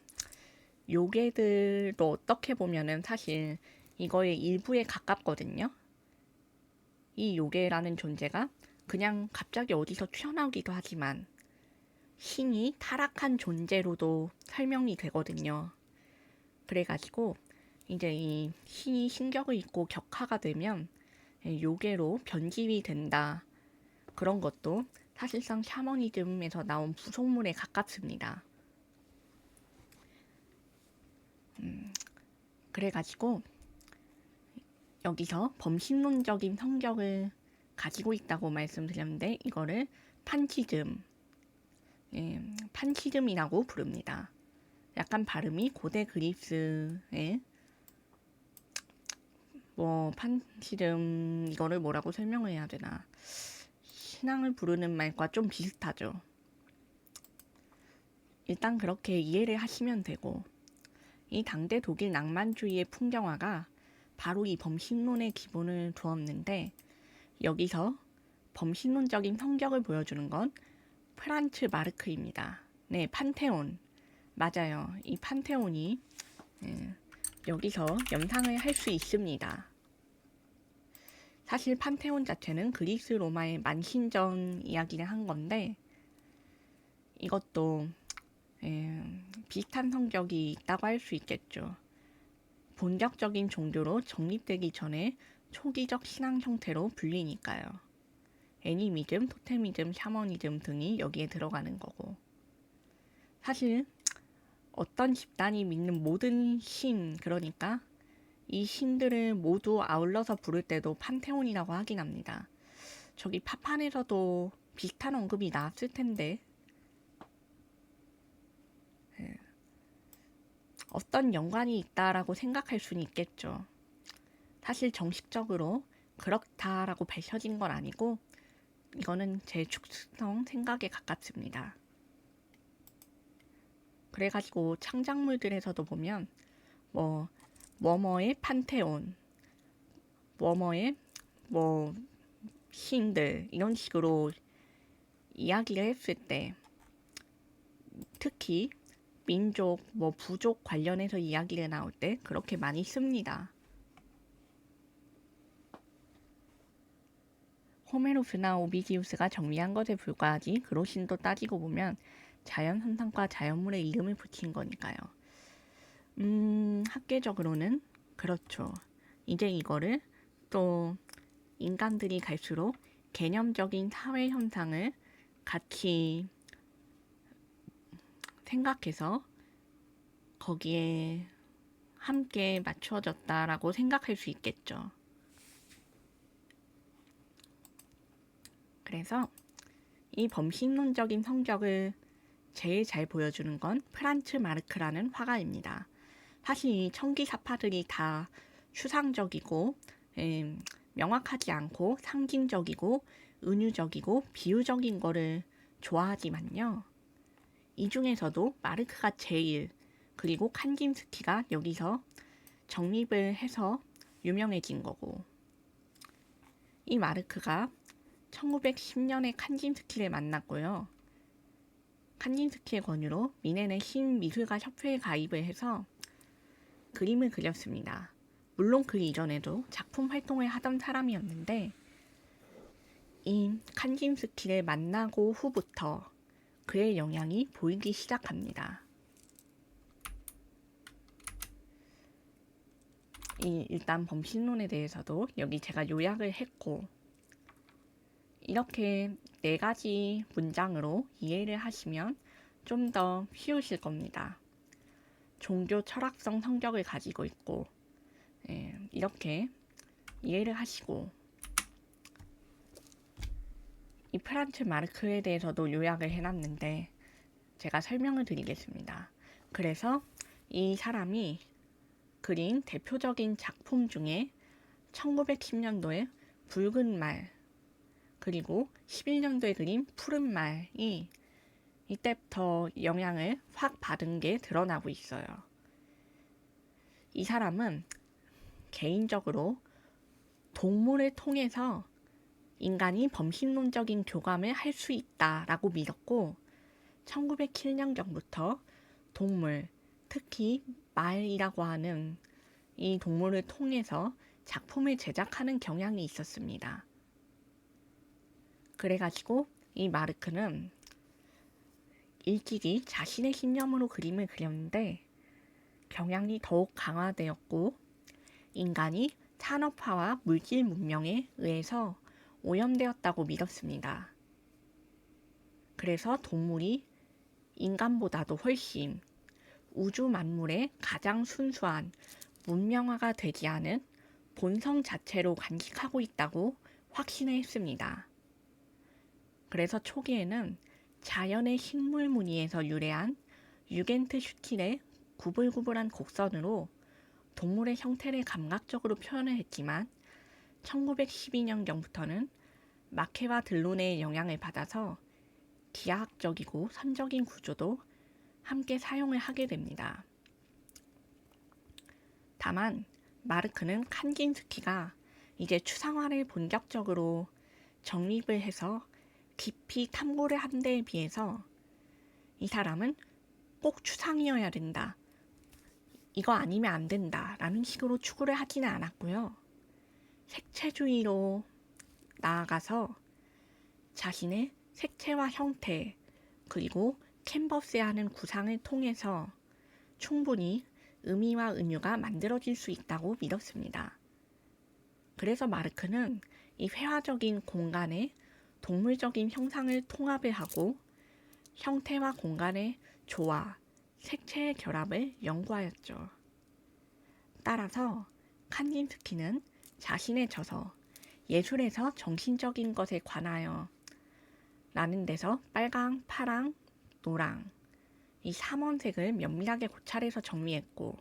요괴들도 어떻게 보면은 사실 이거의 일부에 가깝거든요. 이 요괴라는 존재가 그냥 갑자기 어디서 튀어나오기도 하지만 신이 타락한 존재로도 설명이 되거든요. 그래가지고 이제 이 신이 신격을 입고 격화가 되면 요괴로 변질이 된다. 그런 것도 사실상 샤머니즘에서 나온 부속물에 가깝습니다. 그래가지고 여기서 범신론적인 성격을 가지고 있다고 말씀드렸는데 이거를 판치즘이라고 판시즘이라고 부릅니다. 약간 발음이 고대 그리스의 판시즘 이거를 뭐라고 설명을 해야 되나? 신앙을 부르는 말과 좀 비슷하죠. 일단 그렇게 이해를 하시면 되고, 이 당대 독일 낭만주의의 풍경화가 바로 이 범신론의 기본을 두었는데, 여기서 범신론적인 성격을 보여주는 건 프란츠 마르크입니다. 네, 판테온. 맞아요. 이 판테온이 여기서 연상을 할 수 있습니다. 사실 판테온 자체는 그리스 로마의 만신전 이야기를 한 건데, 이것도 비슷한 성격이 있다고 할 수 있겠죠. 본격적인 종교로 정립되기 전에 초기적 신앙 형태로 불리니까요. 애니미즘, 토테미즘, 샤머니즘 등이 여기에 들어가는 거고. 사실 어떤 집단이 믿는 모든 신, 그러니까 이 신들을 모두 아울러서 부를 때도 판테온이라고 하긴 합니다. 저기 파판에서도 비슷한 언급이 나왔을 텐데 어떤 연관이 있다라고 생각할 수는 있겠죠. 사실 정식적으로 그렇다라고 밝혀진 건 아니고 이거는 제 축성 생각에 가깝습니다. 그래가지고 창작물들에서도 보면 뭐뭐의 판테온, 뭐뭐의 신들 이런 식으로 이야기를 했을 때 특히 민족, 부족 관련해서 이야기가 나올 때 그렇게 많이 씁니다. 호메로스나 오비디우스가 정리한 것에 불과하지 그로신도 따지고 보면 자연현상과 자연물의 이름을 붙인 거니까요. 학계적으로는 그렇죠. 이제 이거를 또 인간들이 갈수록 개념적인 사회 현상을 같이 생각해서 거기에 함께 맞추어졌다라고 생각할 수 있겠죠. 그래서 이 범신론적인 성격을 제일 잘 보여주는 건 프란츠 마르크라는 화가입니다. 사실 이 청기사파들이 다 추상적이고 명확하지 않고 상징적이고 은유적이고 비유적인 거를 좋아하지만요. 이 중에서도 마르크가 제일, 그리고 칸딘스키가 여기서 정립을 해서 유명해진 거고, 이 마르크가 1910년에 칸딘스키를 만났고요. 칸딘스키의 권유로 미넨의 신미술가 협회에 가입을 해서 그림을 그렸습니다. 물론 그 이전에도 작품 활동을 하던 사람이었는데 이 칸딘스키를 만나고 후부터 그의 영향이 보이기 시작합니다. 일단 범신론에 대해서도 여기 제가 요약을 했고 이렇게 4가지 문장으로 이해를 하시면 좀 더 쉬우실 겁니다. 종교 철학성 성격을 가지고 있고 이렇게 이해를 하시고 이 프란츠 마르크에 대해서도 요약을 해놨는데 제가 설명을 드리겠습니다. 그래서 이 사람이 그린 대표적인 작품 중에 1910년도에 붉은 말 그리고 11년도에 그린 푸른 말이 이때부터 영향을 확 받은 게 드러나고 있어요. 이 사람은 개인적으로 동물을 통해서 인간이 범신론적인 교감을 할 수 있다라고 믿었고 1907년경부터 동물, 특히 말이라고 하는 이 동물을 통해서 작품을 제작하는 경향이 있었습니다. 그래가지고 이 마르크는 일찍이 자신의 신념으로 그림을 그렸는데 경향이 더욱 강화되었고 인간이 산업화와 물질 문명에 의해서 오염되었다고 믿었습니다. 그래서 동물이 인간보다도 훨씬 우주 만물의 가장 순수한 문명화가 되지 않은 본성 자체로 간직하고 있다고 확신을 했습니다. 그래서 초기에는 자연의 식물 무늬에서 유래한 유겐트 슈틸의 구불구불한 곡선으로 동물의 형태를 감각적으로 표현을 했지만 1912년경부터는 마케와 들로네의 영향을 받아서 기하학적이고 선적인 구조도 함께 사용을 하게 됩니다. 다만 마르크는 칸딘스키가 이제 추상화를 본격적으로 정립을 해서 깊이 탐구를 한 데에 비해서 이 사람은 꼭 추상이어야 된다, 이거 아니면 안 된다 라는 식으로 추구를 하지는 않았고요. 색채주의로 나아가서 자신의 색채와 형태 그리고 캔버스에 하는 구상을 통해서 충분히 의미와 은유가 만들어질 수 있다고 믿었습니다. 그래서 마르크는 이 회화적인 공간에 동물적인 형상을 통합을 하고 형태와 공간의 조화, 색채의 결합을 연구하였죠. 따라서 칸딘스키는 자신의 저서 예술에서 정신적인 것에 관하여 라는 데서 빨강, 파랑, 노랑 이 3원색을 면밀하게 고찰해서 정리했고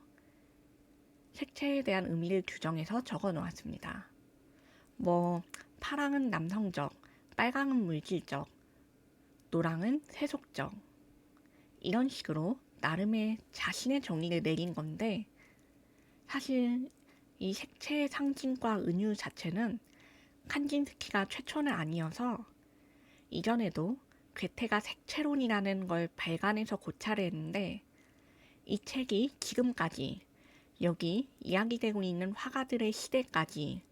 색채에 대한 의미를 규정해서 적어 놓았습니다. 파랑은 남성적, 빨강은 물질적, 노랑은 세속적 이런 식으로 나름의 자신의 정의를 내린 건데 사실 이 색채의 상징과 은유 자체는 칸딘스키가 최초는 아니어서 이전에도 괴테가 색채론이라는 걸 발간해서 고찰을 했는데 이 책이 지금까지 여기 이야기되고 있는 화가들의 시대까지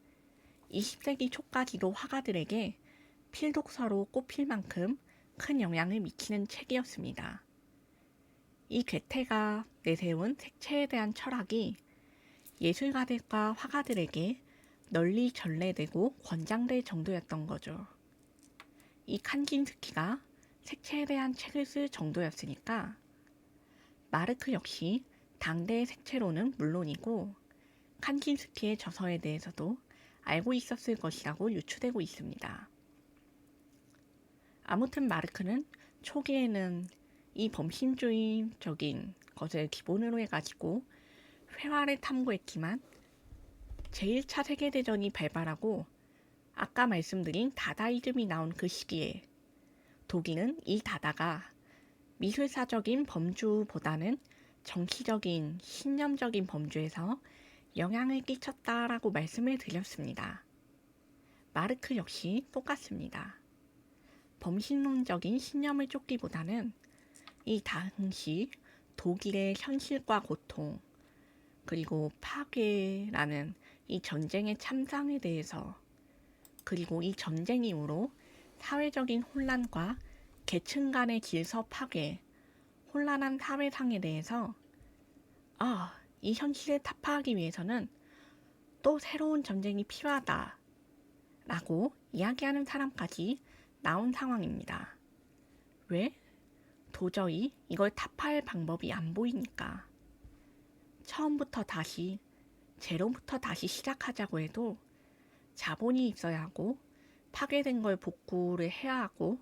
20세기 초까지도 화가들에게 필독서로 꼽힐 만큼 큰 영향을 미치는 책이었습니다. 이 괴테가 내세운 색채에 대한 철학이 예술가들과 화가들에게 널리 전래되고 권장될 정도였던 거죠. 이 칸딘스키가 색채에 대한 책을 쓸 정도였으니까 마르크 역시 당대의 색채로는 물론이고 칸딘스키의 저서에 대해서도 알고 있었을 것이라고 유추되고 있습니다. 아무튼 마르크는 초기에는 이 범신주의적인 것을 기본으로 해가지고 회화를 탐구했지만 제1차 세계대전이 발발하고 아까 말씀드린 다다이즘이 나온 그 시기에 독일은 이 다다가 미술사적인 범주보다는 정치적인 신념적인 범주에서 영향을 끼쳤다라고 말씀을 드렸습니다. 마르크 역시 똑같습니다. 범신론적인 신념을 쫓기보다는 이 당시 독일의 현실과 고통 그리고 파괴라는 이 전쟁의 참상에 대해서 그리고 이 전쟁 이후로 사회적인 혼란과 계층 간의 질서 파괴, 혼란한 사회상에 대해서 이 현실을 타파하기 위해서는 또 새로운 전쟁이 필요하다 라고 이야기하는 사람까지 나온 상황입니다. 왜? 도저히 이걸 타파할 방법이 안 보이니까. 처음부터 다시, 제로부터 다시 시작하자고 해도 자본이 있어야 하고 파괴된 걸 복구를 해야 하고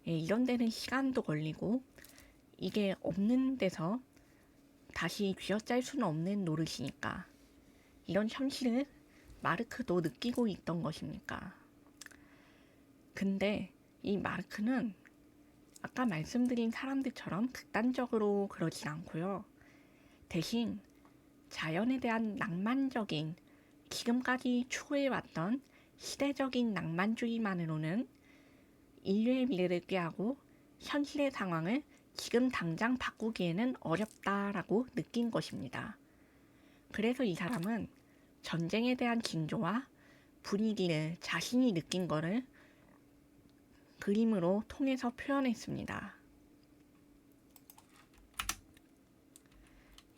이런 데는 시간도 걸리고 이게 없는 데서 다시 쥐어짤 수는 없는 노릇이니까 이런 현실을 마르크도 느끼고 있던 것입니까? 근데 이 마르크는 아까 말씀드린 사람들처럼 극단적으로 그러지 않고요. 대신 자연에 대한 낭만적인 지금까지 추구해왔던 시대적인 낭만주의만으로는 인류의 미래를 꾀하고 현실의 상황을 지금 당장 바꾸기에는 어렵다라고 느낀 것입니다. 그래서 이 사람은 전쟁에 대한 징조와 분위기를 자신이 느낀 거를 그림으로 통해서 표현했습니다.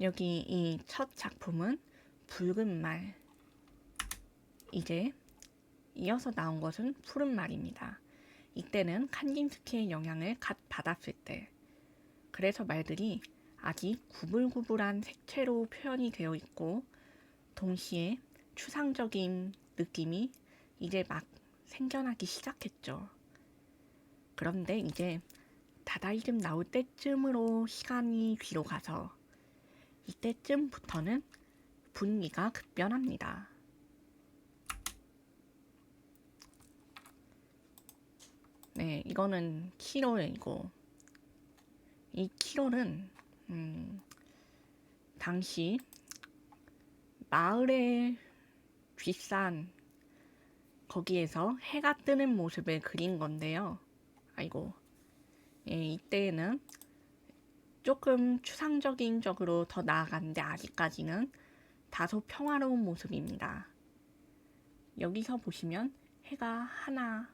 여기 이 첫 작품은 붉은 말, 이제 이어서 나온 것은 푸른 말입니다. 이때는 칸딘스키의 영향을 받았을 때, 그래서 말들이 아직 구불구불한 색채로 표현이 되어 있고 동시에 추상적인 느낌이 이제 막 생겨나기 시작했죠. 그런데 이제 다다이즘 나올 때쯤으로 시간이 뒤로 가서 이때쯤부터는 분위기가 급변합니다. 네, 이거는 키롤이고, 이 키롤은 당시 마을의 뒷산 거기에서 해가 뜨는 모습을 그린 건데요. 아이고, 예, 이때에는 조금 추상적인 쪽으로 더 나아갔는데 아직까지는 다소 평화로운 모습입니다. 여기서 보시면 해가 하나,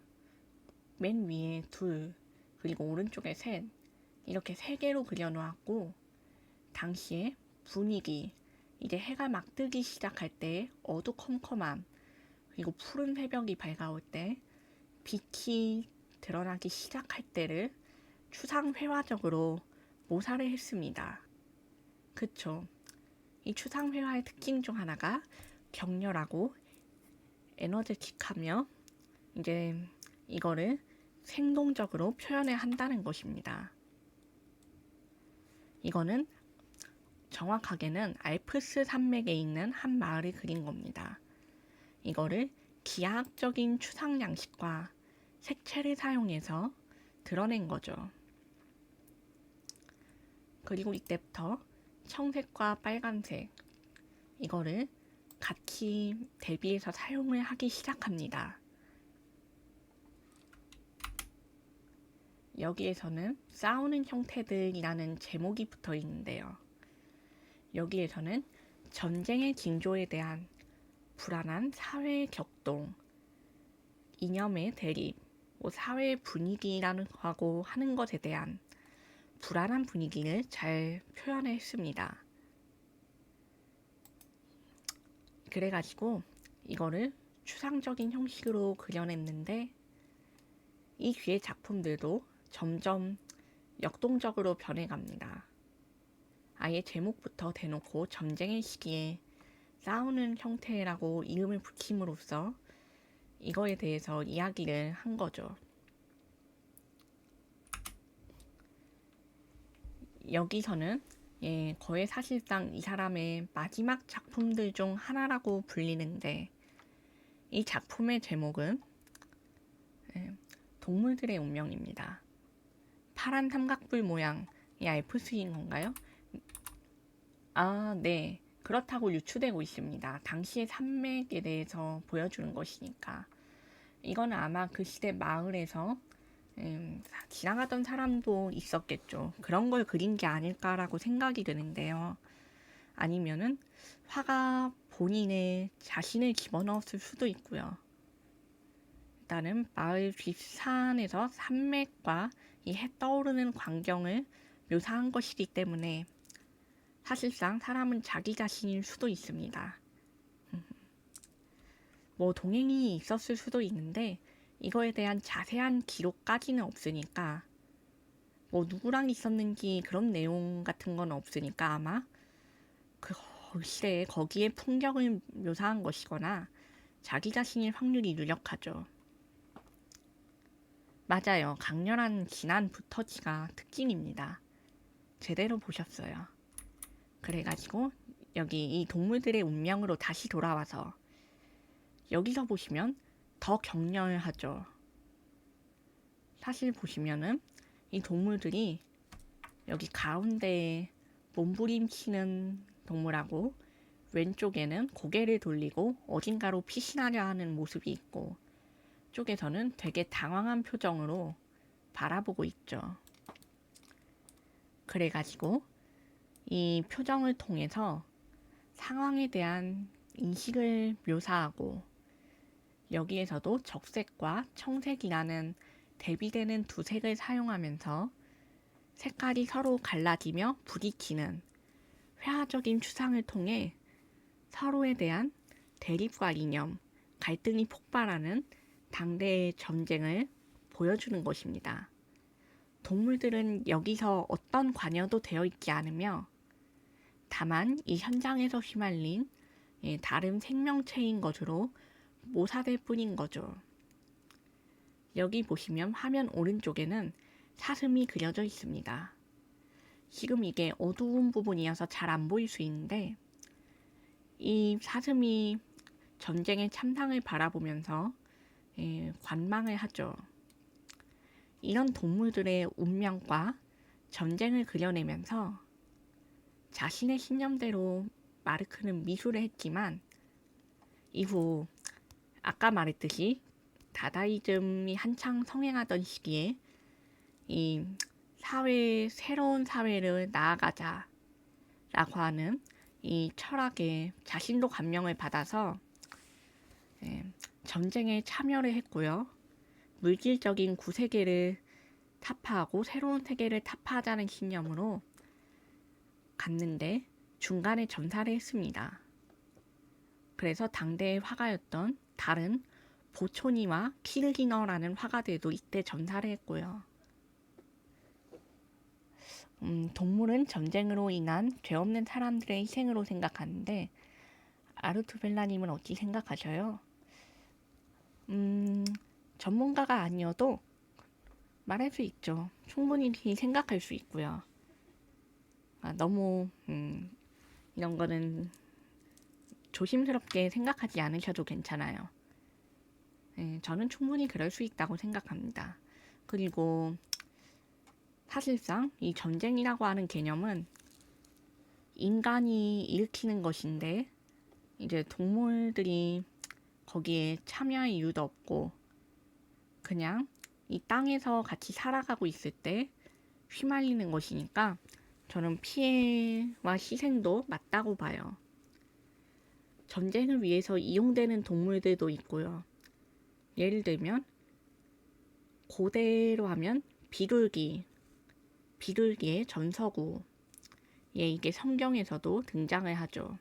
맨 위에 둘, 그리고 오른쪽에 셋, 이렇게 세 개로 그려놓았고, 당시에 분위기, 이제 해가 막 뜨기 시작할 때 어두컴컴함, 그리고 푸른 새벽이 밝아올 때 빛이 드러나기 시작할 때를 추상회화적으로 모사를 했습니다. 그쵸? 이 추상회화의 특징 중 하나가 격렬하고 에너제틱하며 이제 이거를 생동적으로 표현을 한다는 것입니다. 이거는 정확하게는 알프스 산맥에 있는 한 마을을 그린 겁니다. 이거를 기하학적인 추상 양식과 색채를 사용해서 드러낸 거죠. 그리고 이때부터 청색과 빨간색 이거를 같이 대비해서 사용을 하기 시작합니다. 여기에서는 싸우는 형태들이라는 제목이 붙어 있는데요. 여기에서는 전쟁의 징조에 대한 불안한 사회의 격동, 이념의 대립, 사회 분위기라는 하고 하는 것에 대한 불안한 분위기를 잘 표현했습니다. 그래가지고 이거를 추상적인 형식으로 그려냈는데 이 뒤의 작품들도 점점 역동적으로 변해갑니다. 아예 제목부터 대놓고 전쟁의 시기에 싸우는 형태라고 이름을 붙임으로써 이거에 대해서 이야기를 한 거죠. 여기서는 거의 사실상 이 사람의 마지막 작품들 중 하나라고 불리는데 이 작품의 제목은 동물들의 운명입니다. 파란 삼각뿔 모양이 알프스인 건가요? 아, 네. 그렇다고 유추되고 있습니다. 당시의 산맥에 대해서 보여주는 것이니까. 이거는 아마 그 시대 마을에서 지나가던 사람도 있었겠죠. 그런 걸 그린 게 아닐까라고 생각이 드는데요. 아니면은 화가 본인의 자신을 집어넣었을 수도 있고요. 일단은 마을 뒷산에서 산맥과 이 해 떠오르는 광경을 묘사한 것이기 때문에 사실상 사람은 자기 자신일 수도 있습니다. 뭐 동행이 있었을 수도 있는데 이거에 대한 자세한 기록까지는 없으니까 뭐 누구랑 있었는지 그런 내용 같은 건 없으니까 아마 그 시대에 거기에 풍경을 묘사한 것이거나 자기 자신일 확률이 유력하죠. 맞아요. 강렬한 진한 붓터치가 특징입니다. 제대로 보셨어요. 그래가지고 여기 이 동물들의 운명으로 다시 돌아와서 여기서 보시면 더 격렬하죠. 사실 보시면은 이 동물들이 여기 가운데에 몸부림치는 동물하고 왼쪽에는 고개를 돌리고 어딘가로 피신하려 하는 모습이 있고 쪽에서는 되게 당황한 표정으로 바라보고 있죠. 그래가지고 이 표정을 통해서 상황에 대한 인식을 묘사하고 여기에서도 적색과 청색이라는 대비되는 두 색을 사용하면서 색깔이 서로 갈라지며 부딪히는 회화적인 추상을 통해 서로에 대한 대립과 이념, 갈등이 폭발하는 당대의 전쟁을 보여주는 것입니다. 동물들은 여기서 어떤 관여도 되어 있지 않으며 다만 이 현장에서 휘말린 다른 생명체인 것으로 모사될 뿐인 거죠. 여기 보시면 화면 오른쪽에는 사슴이 그려져 있습니다. 지금 이게 어두운 부분이어서 잘 안 보일 수 있는데, 이 사슴이 전쟁의 참상을 바라보면서 관망을 하죠. 이런 동물들의 운명과 전쟁을 그려내면서 자신의 신념대로 마르크는 미술을 했지만, 이후 아까 말했듯이 다다이즘이 한창 성행하던 시기에 이 새로운 사회를 나아가자라고 하는 이 철학에 자신도 감명을 받아서 전쟁에 참여를 했고요. 물질적인 구세계를 타파하고 새로운 세계를 타파하자는 신념으로 갔는데 중간에 전사를 했습니다. 그래서 당대의 화가였던 다른 보초니와 키르기너라는 화가들도 이때 전사를 했고요. 동물은 전쟁으로 인한 죄 없는 사람들의 희생으로 생각하는데 아르투벨라님은 어찌 생각하셔요? 전문가가 아니어도 말할 수 있죠. 충분히 생각할 수 있고요. 너무 이런 거는 조심스럽게 생각하지 않으셔도 괜찮아요. 저는 충분히 그럴 수 있다고 생각합니다. 그리고 사실상 이 전쟁이라고 하는 개념은 인간이 일으키는 것인데 이제 동물들이 거기에 참여할 이유도 없고 그냥 이 땅에서 같이 살아가고 있을 때 휘말리는 것이니까 저는 피해와 희생도 맞다고 봐요. 전쟁을 위해서 이용되는 동물들도 있고요. 예를 들면 고대로 하면 비둘기의 전서구. 이게 성경에서도 등장을 하죠.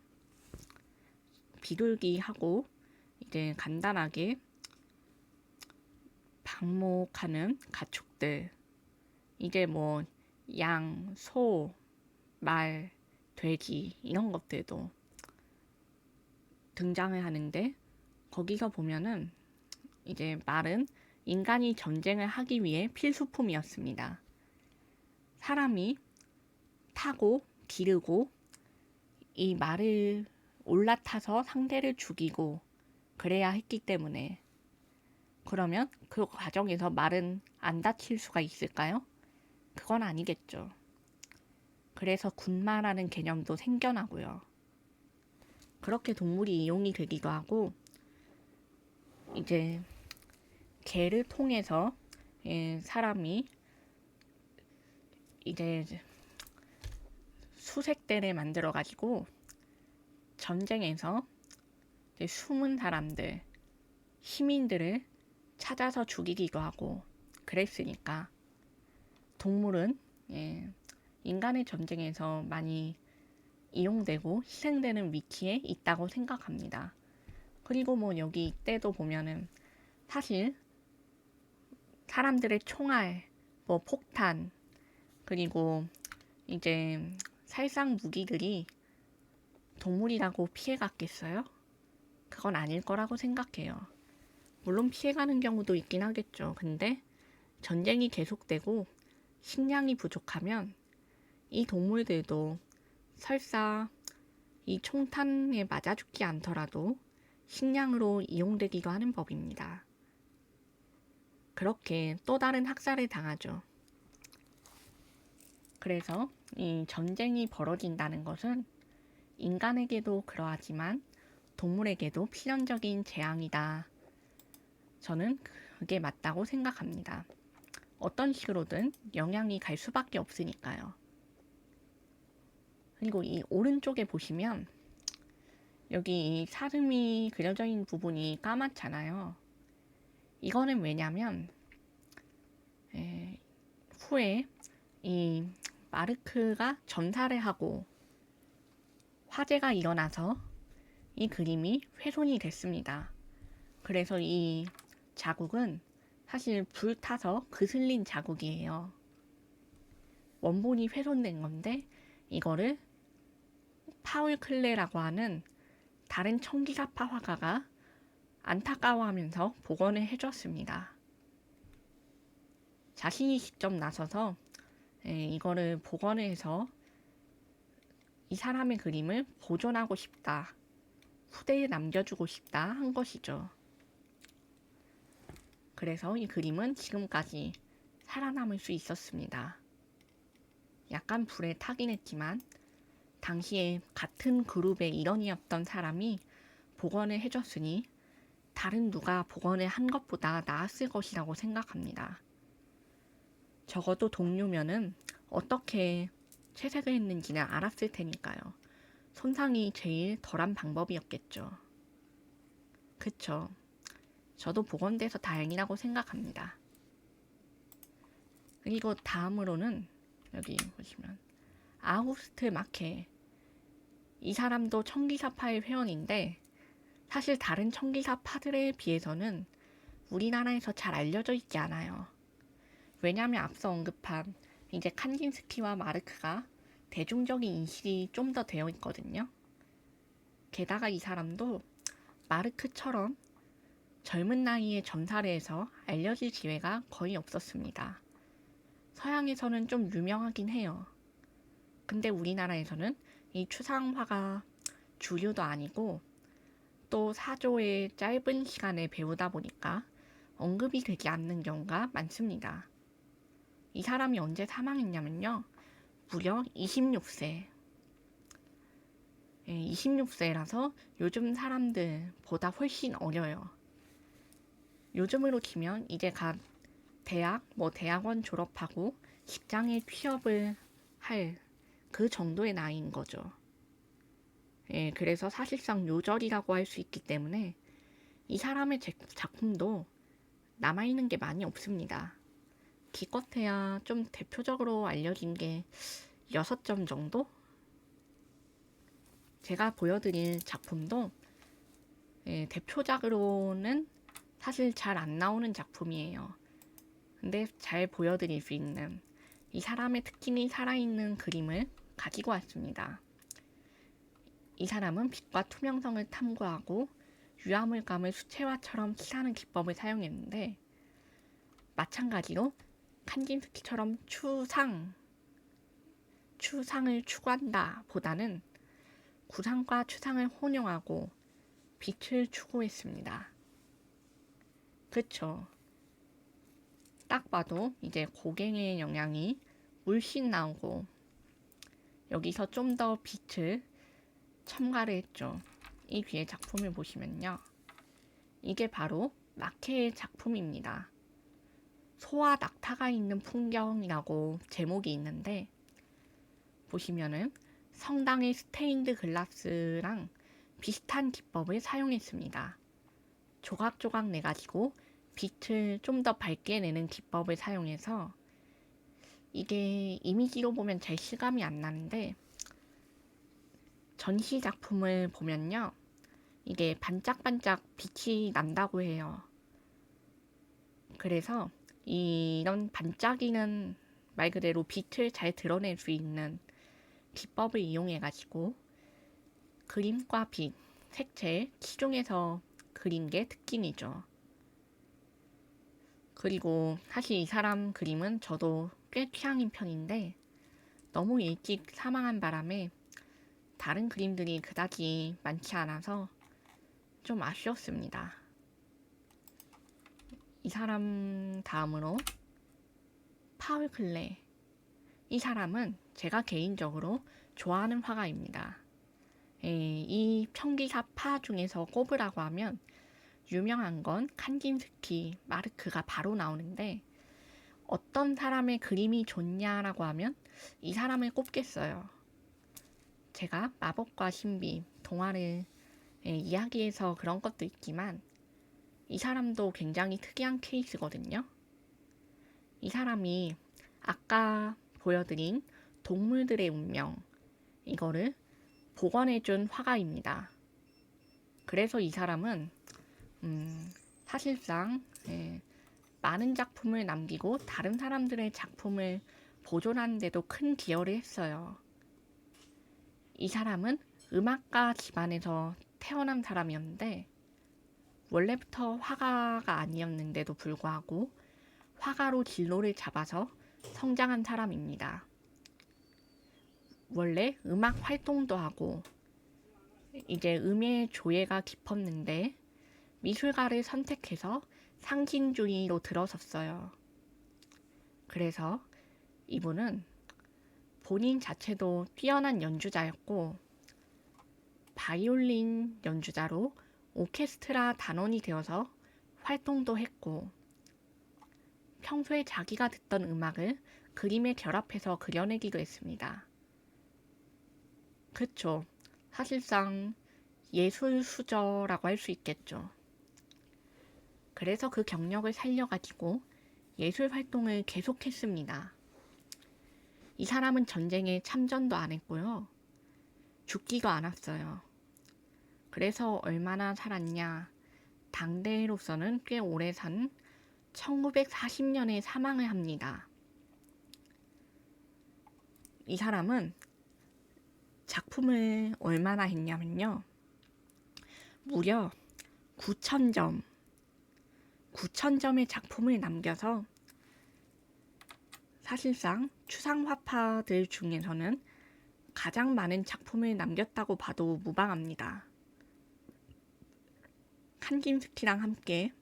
비둘기하고 이제 간단하게 방목하는 가축들. 이제 뭐 양, 소, 말, 돼지 이런 것들도 등장을 하는데 거기서 보면은 이제 말은 인간이 전쟁을 하기 위해 필수품이었습니다. 사람이 타고 기르고 이 말을 올라타서 상대를 죽이고 그래야 했기 때문에 그러면 그 과정에서 말은 안 다칠 수가 있을까요? 그건 아니겠죠. 그래서 군마라는 개념도 생겨나고요. 그렇게 동물이 이용이 되기도 하고 이제 개를 통해서 사람이 이제 수색대를 만들어 가지고 전쟁에서 숨은 사람들, 시민들을 찾아서 죽이기도 하고 그랬으니까 동물은 인간의 전쟁에서 많이 이용되고 희생되는 위치에 있다고 생각합니다. 그리고 뭐 여기 이때도 보면은 사실 사람들의 총알, 뭐 폭탄, 그리고 이제 살상 무기들이 동물이라고 피해갔겠어요? 그건 아닐 거라고 생각해요. 물론 피해가는 경우도 있긴 하겠죠. 근데 전쟁이 계속되고 식량이 부족하면 이 동물들도 설사 이 총탄에 맞아 죽지 않더라도 식량으로 이용되기도 하는 법입니다. 그렇게 또 다른 학살을 당하죠. 그래서 이 전쟁이 벌어진다는 것은 인간에게도 그러하지만 동물에게도 필연적인 재앙이다. 저는 그게 맞다고 생각합니다. 어떤 식으로든 영향이 갈 수밖에 없으니까요. 그리고 이 오른쪽에 보시면 여기 이 사슴이 그려져 있는 부분이 까맣잖아요. 이거는 왜냐면 후에 이 마르크가 전사를 하고 화재가 일어나서 이 그림이 훼손이 됐습니다. 그래서 이 자국은 사실 불타서 그슬린 자국이에요. 원본이 훼손된 건데 이거를 파울 클레라고 하는 다른 청기사파 화가가 안타까워하면서 복원을 해줬습니다. 자신이 직접 나서서 이거를 복원을 해서 이 사람의 그림을 보존하고 싶다, 후대에 남겨주고 싶다 한 것이죠. 그래서 이 그림은 지금까지 살아남을 수 있었습니다. 약간 불에 타긴 했지만 당시에 같은 그룹의 일원이었던 사람이 복원을 해줬으니 다른 누가 복원을 한 것보다 나았을 것이라고 생각합니다. 적어도 동료면은 어떻게 채색을 했는지는 알았을 테니까요. 손상이 제일 덜한 방법이었겠죠. 그쵸. 저도 복원돼서 다행이라고 생각합니다. 그리고 다음으로는 여기 보시면 아우구스트 마케, 이 사람도 청기사파의 회원인데 사실 다른 청기사파들에 비해서는 우리나라에서 잘 알려져 있지 않아요. 왜냐하면 앞서 언급한 이제 칸딘스키와 마르크가 대중적인 인식이 좀 더 되어 있거든요. 게다가 이 사람도 마르크처럼 젊은 나이에 전사를 해서 알려질 기회가 거의 없었습니다. 서양에서는 좀 유명하긴 해요. 근데 우리나라에서는 이 추상화가 주류도 아니고 또 사조의 짧은 시간에 배우다 보니까 언급이 되지 않는 경우가 많습니다. 이 사람이 언제 사망했냐면요. 무려 26세. 26세라서 요즘 사람들보다 훨씬 어려요. 요즘으로 치면 이제 갓 대학원 졸업하고 직장에 취업을 할 그 정도의 나이인 거죠. 그래서 사실상 요절이라고 할 수 있기 때문에 이 사람의 작품도 남아있는 게 많이 없습니다. 기껏해야 좀 대표적으로 알려진 게 6점 정도? 제가 보여드릴 작품도 대표작으로는 사실 잘 안 나오는 작품이에요. 근데 잘 보여드릴 수 있는 이 사람의 특징이 살아있는 그림을 가지고 왔습니다. 이 사람은 빛과 투명성을 탐구하고 유화물감을 수채화처럼 칠하는 기법을 사용했는데 마찬가지로 칸딘스키처럼 추상을 추구한다 보다는 구상과 추상을 혼용하고 빛을 추구했습니다. 그쵸? 딱 봐도 이제 고갱의 영향이 물씬 나오고 여기서 좀 더 빛을 첨가를 했죠. 이 뒤에 작품을 보시면요. 이게 바로 마케의 작품입니다. 소와 낙타가 있는 풍경이라고 제목이 있는데 보시면은 성당의 스테인드 글라스랑 비슷한 기법을 사용했습니다. 조각조각 내가지고 빛을 좀 더 밝게 내는 기법을 사용해서 이게 이미지로 보면 잘 실감이 안 나는데 전시 작품을 보면요. 이게 반짝반짝 빛이 난다고 해요. 그래서 이런 반짝이는 말 그대로 빛을 잘 드러낼 수 있는 기법을 이용해가지고 그림과 빛, 색채 치중해서 그린 게 특징이죠. 그리고 사실 이 사람 그림은 저도 꽤 취향인 편인데 너무 일찍 사망한 바람에 다른 그림들이 그다지 많지 않아서 좀 아쉬웠습니다. 이 사람 다음으로 파울 클레. 이 사람은 제가 개인적으로 좋아하는 화가입니다. 이 청기사파 중에서 꼽으라고 하면 유명한 건 칸딘스키, 마르크가 바로 나오는데 어떤 사람의 그림이 좋냐라고 하면 이 사람을 꼽겠어요. 제가 마법과 신비, 동화를 이야기해서 그런 것도 있지만 이 사람도 굉장히 특이한 케이스거든요. 이 사람이 아까 보여드린 동물들의 운명, 이거를 복원해준 화가입니다. 그래서 이 사람은 사실상 많은 작품을 남기고 다른 사람들의 작품을 보존하는 데도 큰 기여를 했어요. 이 사람은 음악가 집안에서 태어난 사람이었는데 원래부터 화가가 아니었는데도 불구하고 화가로 진로를 잡아서 성장한 사람입니다. 원래 음악 활동도 하고 이제 음의 조예가 깊었는데 미술가를 선택해서 상징주의로 들어섰어요. 그래서 이분은 본인 자체도 뛰어난 연주자였고 바이올린 연주자로 오케스트라 단원이 되어서 활동도 했고 평소에 자기가 듣던 음악을 그림에 결합해서 그려내기도 했습니다. 그쵸. 사실상 예술 수저라고 할 수 있겠죠. 그래서 그 경력을 살려가지고 예술 활동을 계속했습니다. 이 사람은 전쟁에 참전도 안 했고요. 죽지도 않았어요. 그래서 얼마나 살았냐. 당대로서는 꽤 오래 산 1940년에 사망을 합니다. 이 사람은 작품을 얼마나 했냐면요. 무려 9,000점의 작품을 남겨서 사실상 추상화파들 중에서는 가장 많은 작품을 남겼다고 봐도 무방합니다. 칸딘스키랑 함께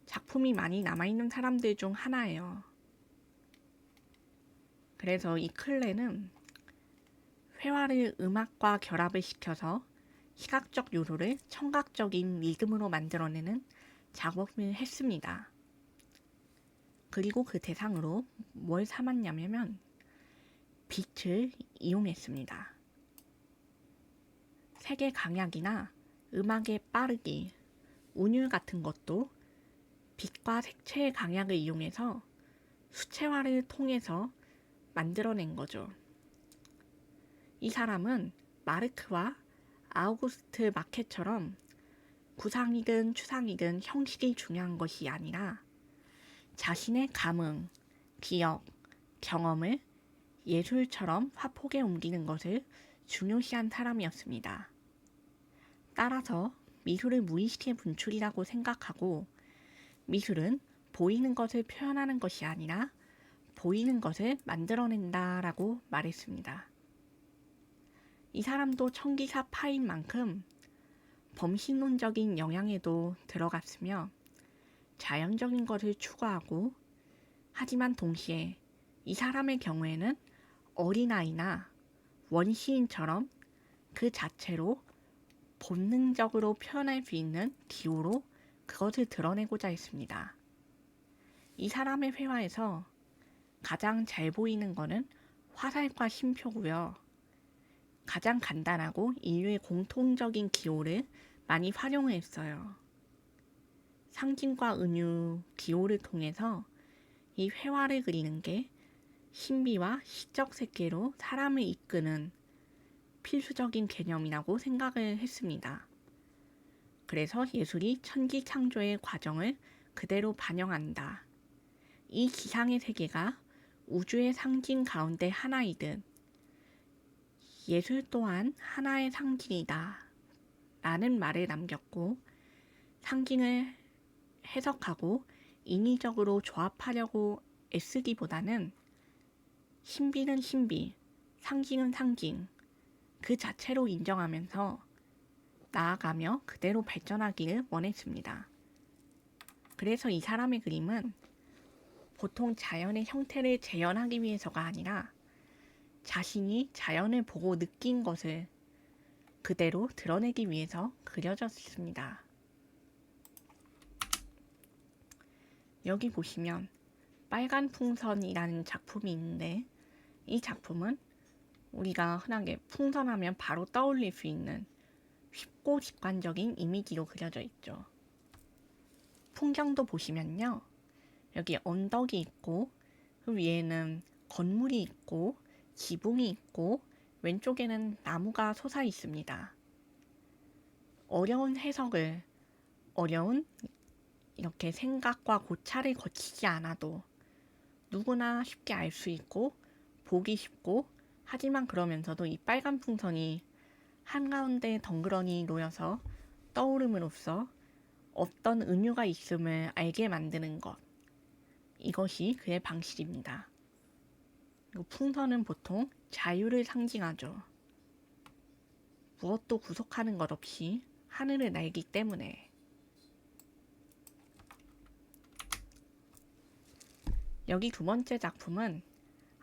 작품이 많이 남아있는 사람들 중 하나예요. 그래서 이 클레는 회화를 음악과 결합을 시켜서 시각적 요소를 청각적인 리듬으로 만들어내는 작업을 했습니다. 그리고 그 대상으로 뭘 삼았냐면 빛을 이용했습니다. 색의 강약이나 음악의 빠르기, 운율 같은 것도 빛과 색채의 강약을 이용해서 수채화를 통해서 만들어낸 거죠. 이 사람은 마르크와 아우구스트 마케처럼 구상이든 추상이든 형식이 중요한 것이 아니라 자신의 감흥, 기억, 경험을 예술처럼 화폭에 옮기는 것을 중요시한 사람이었습니다. 따라서 미술을 무의식의 분출이라고 생각하고 미술은 보이는 것을 표현하는 것이 아니라 보이는 것을 만들어낸다라고 말했습니다. 이 사람도 청기사파인 만큼 범신론적인 영향에도 들어갔으며 자연적인 것을 추구하고 하지만 동시에 이 사람의 경우에는 어린아이나 원시인처럼 그 자체로 본능적으로 표현할 수 있는 기호로 그것을 드러내고자 했습니다. 이 사람의 회화에서 가장 잘 보이는 것은 화살과 심표고요. 가장 간단하고 인류의 공통적인 기호를 많이 활용했어요. 상징과 은유, 기호를 통해서 이 회화를 그리는 게 신비와 시적 세계로 사람을 이끄는 필수적인 개념이라고 생각을 했습니다. 그래서 예술이 천지 창조의 과정을 그대로 반영한다. 이 기상의 세계가 우주의 상징 가운데 하나이듯 예술 또한 하나의 상징이다 라는 말을 남겼고 상징을 해석하고 인위적으로 조합하려고 애쓰기보다는 신비는 신비, 상징은 상징 그 자체로 인정하면서 나아가며 그대로 발전하기를 원했습니다. 그래서 이 사람의 그림은 보통 자연의 형태를 재현하기 위해서가 아니라 자신이 자연을 보고 느낀 것을 그대로 드러내기 위해서 그려졌습니다. 여기 보시면 빨간 풍선이라는 작품이 있는데 이 작품은 우리가 흔하게 풍선하면 바로 떠올릴 수 있는 쉽고 직관적인 이미지로 그려져 있죠. 풍경도 보시면요. 여기 언덕이 있고 그 위에는 건물이 있고 지붕이 있고 왼쪽에는 나무가 솟아 있습니다. 어려운 해석을 어려운 이렇게 생각과 고찰을 거치지 않아도 누구나 쉽게 알 수 있고 보기 쉽고 하지만 그러면서도 이 빨간 풍선이 한가운데 덩그러니 놓여서 떠오름으로써 어떤 은유가 있음을 알게 만드는 것. 이것이 그의 방식입니다. 그리고 풍선은 보통 자유를 상징하죠. 무엇도 구속하는 것 없이 하늘을 날기 때문에. 여기 두 번째 작품은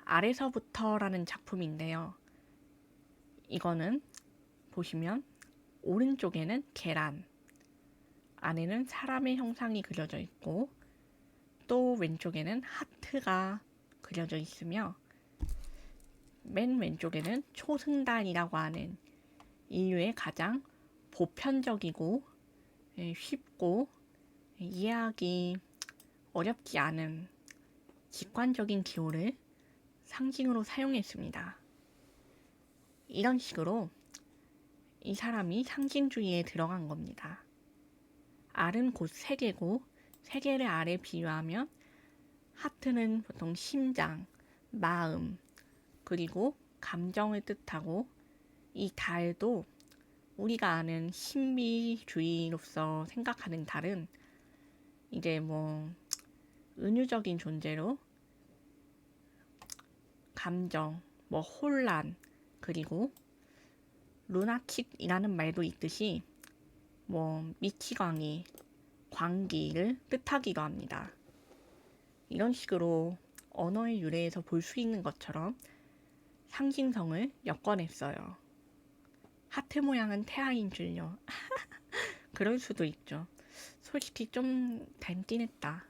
아래서부터라는 작품인데요. 이거는 보시면 오른쪽에는 계란, 안에는 사람의 형상이 그려져 있고 또 왼쪽에는 하트가 그려져 있으며 맨 왼쪽에는 초승달이라고 하는 인류의 가장 보편적이고 쉽고 이해하기 어렵지 않은 직관적인 기호를 상징으로 사용했습니다. 이런 식으로 이 사람이 상징주의에 들어간 겁니다. 알은 곧 세계고 세계를 알에 비유하면 하트는 보통 심장, 마음, 그리고 감정을 뜻하고 이 달도 우리가 아는 신비주의로서 생각하는 달은 이제 은유적인 존재로 감정, 혼란, 그리고 루나틱이라는 말도 있듯이 미치광이, 광기를 뜻하기도 합니다. 이런 식으로 언어의 유래에서 볼 수 있는 것처럼 상징성을 엮어냈어요. 하트 모양은 태아인 줄요. 그럴 수도 있죠. 솔직히 좀 닮긴 했다.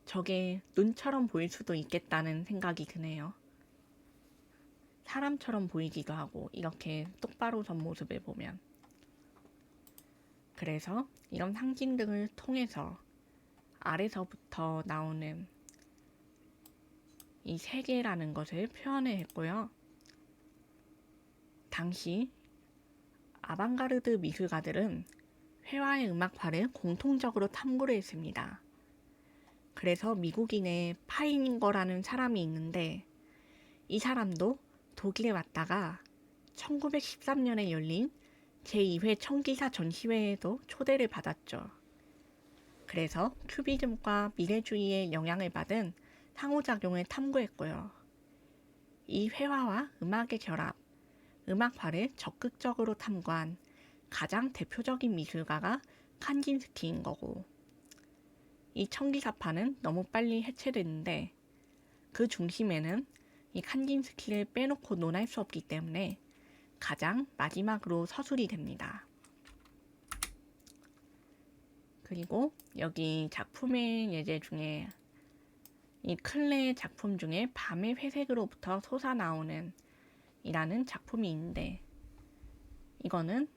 저게 눈처럼 보일 수도 있겠다는 생각이 드네요. 사람처럼 보이기도 하고 이렇게 똑바로 선 모습을 보면. 그래서 이런 상징 등을 통해서 아래서부터 나오는 이 세계라는 것을 표현을 했고요. 당시 아방가르드 미술가들은 회화의 음악화를 공통적으로 탐구를 했습니다. 그래서 미국인의 파이닝거라는 사람이 있는데 이 사람도 독일에 왔다가 1913년에 열린 제2회 청기사 전시회에도 초대를 받았죠. 그래서 큐비즘과 미래주의의 영향을 받은 상호작용을 탐구했고요. 이 회화와 음악의 결합, 음악화를 적극적으로 탐구한 가장 대표적인 미술가가 칸딘스키인 거고, 이 청기사파는 너무 빨리 해체됐는데 그 중심에는 이 칸딘스키를 빼놓고 논할 수 없기 때문에 가장 마지막으로 서술이 됩니다. 그리고 여기 작품의 예제 중에 이 클레의 작품 중에 밤의 회색으로부터 솟아나오는 이라는 작품이 있는데 이거는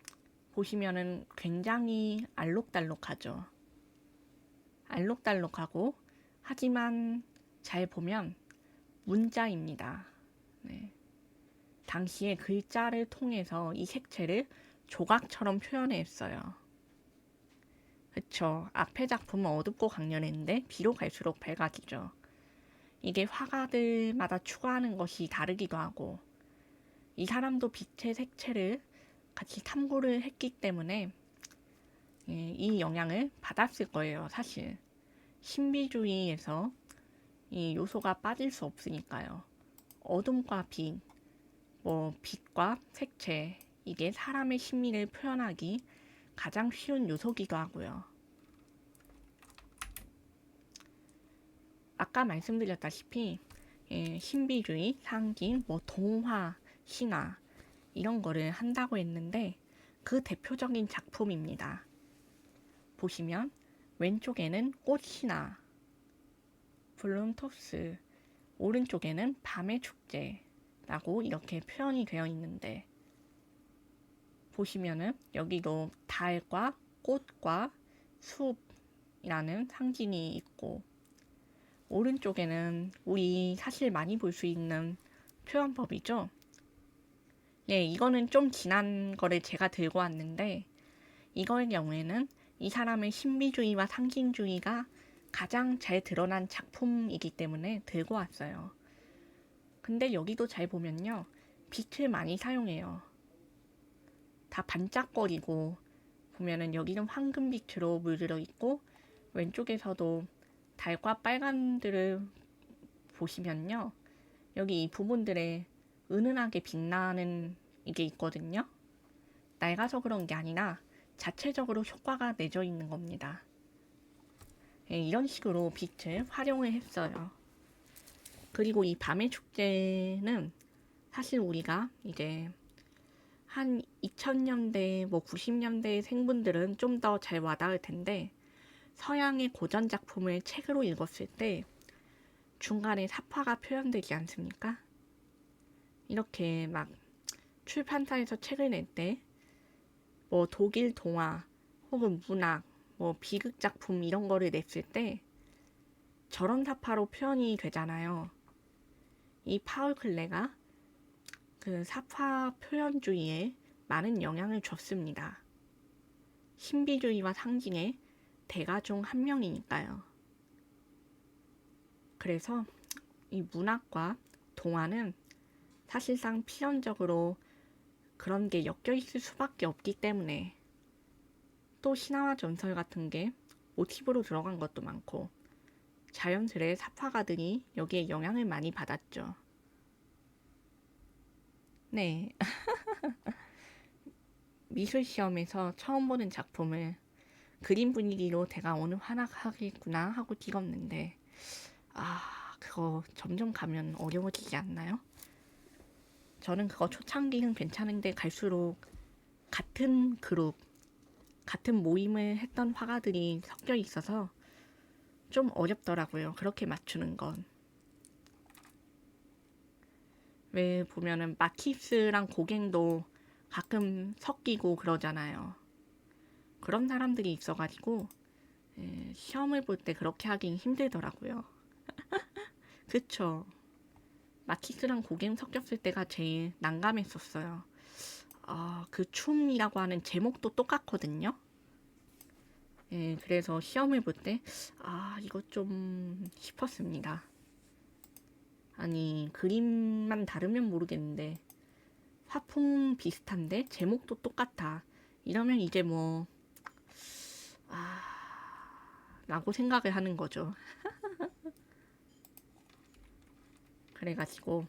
보시면은 굉장히 알록달록하죠. 알록달록하고 하지만 잘 보면 문자입니다. 네. 당시에 글자를 통해서 이 색채를 조각처럼 표현했어요. 그쵸. 앞에 작품은 어둡고 강렬했는데 뒤로 갈수록 밝아지죠. 이게 화가들마다 추구하는 것이 다르기도 하고 이 사람도 빛의 색채를 같이 탐구를 했기 때문에 이 영향을 받았을 거예요. 사실 신비주의에서 이 요소가 빠질 수 없으니까요. 어둠과 빛, 빛과 색채 이게 사람의 심리를 표현하기 가장 쉬운 요소기도 하고요. 아까 말씀드렸다시피 신비주의, 상징, 동화, 신화 이런 거를 한다고 했는데 그 대표적인 작품입니다. 보시면 왼쪽에는 꽃신화, 블룸토스, 오른쪽에는 밤의 축제라고 이렇게 표현이 되어 있는데 보시면은 여기도 달과 꽃과 숲이라는 상징이 있고 오른쪽에는 우리 사실 많이 볼 수 있는 표현법이죠. 네, 이거는 좀 지난 거를 제가 들고 왔는데 이거의 경우에는 이 사람의 신비주의와 상징주의가 가장 잘 드러난 작품이기 때문에 들고 왔어요. 근데 여기도 잘 보면요. 빛을 많이 사용해요. 다 반짝거리고 보면은 여기는 황금빛으로 물들어 있고 왼쪽에서도 달과 빨간들을 보시면요. 여기 이 부분들에 은은하게 빛나는 이게 있거든요. 낡아서 그런 게 아니라 자체적으로 효과가 내져 있는 겁니다. 예, 이런 식으로 빛을 활용을 했어요. 그리고 이 밤의 축제는 사실 우리가 이제 한 2000년대, 뭐 90년대 생분들은 좀 더 잘 와닿을 텐데, 서양의 고전 작품을 책으로 읽었을 때 중간에 사파가 표현되지 않습니까? 이렇게 막 출판사에서 책을 낼 때 뭐 독일 동화 혹은 문학, 뭐 비극 작품 이런 거를 냈을 때 저런 사파로 표현이 되잖아요. 이 파울 클레가 그 사파 표현주의에 많은 영향을 줬습니다. 신비주의와 상징의 대가 중 한 명이니까요. 그래서 이 문학과 동화는 사실상 필연적으로 그런 게 엮여 있을 수밖에 없기 때문에, 또 신화와 전설 같은 게 모티브로 들어간 것도 많고 자연스레 사파가들이 여기에 영향을 많이 받았죠. 네, 미술 시험에서 처음 보는 작품을 그림 분위기로 내가 오늘 환학하겠구나 하고 찍었는데, 그거 점점 가면 어려워지지 않나요? 저는 그거 초창기는 괜찮은데 갈수록 같은 그룹, 같은 모임을 했던 화가들이 섞여 있어서 좀 어렵더라고요. 그렇게 맞추는 건. 왜 보면은 마티스랑 고갱도 가끔 섞이고 그러잖아요. 그런 사람들이 있어가지고 시험을 볼 때 그렇게 하긴 힘들더라고요. 그쵸? 마티스랑 고갱 섞였을 때가 제일 난감했었어요. 그 춤이라고 하는 제목도 똑같거든요. 예, 그래서 시험을 볼 때, 이거 좀 싶었습니다. 아니, 그림만 다르면 모르겠는데, 화풍 비슷한데, 제목도 똑같아. 이러면 이제 뭐, 라고 생각을 하는 거죠. 그래가지고,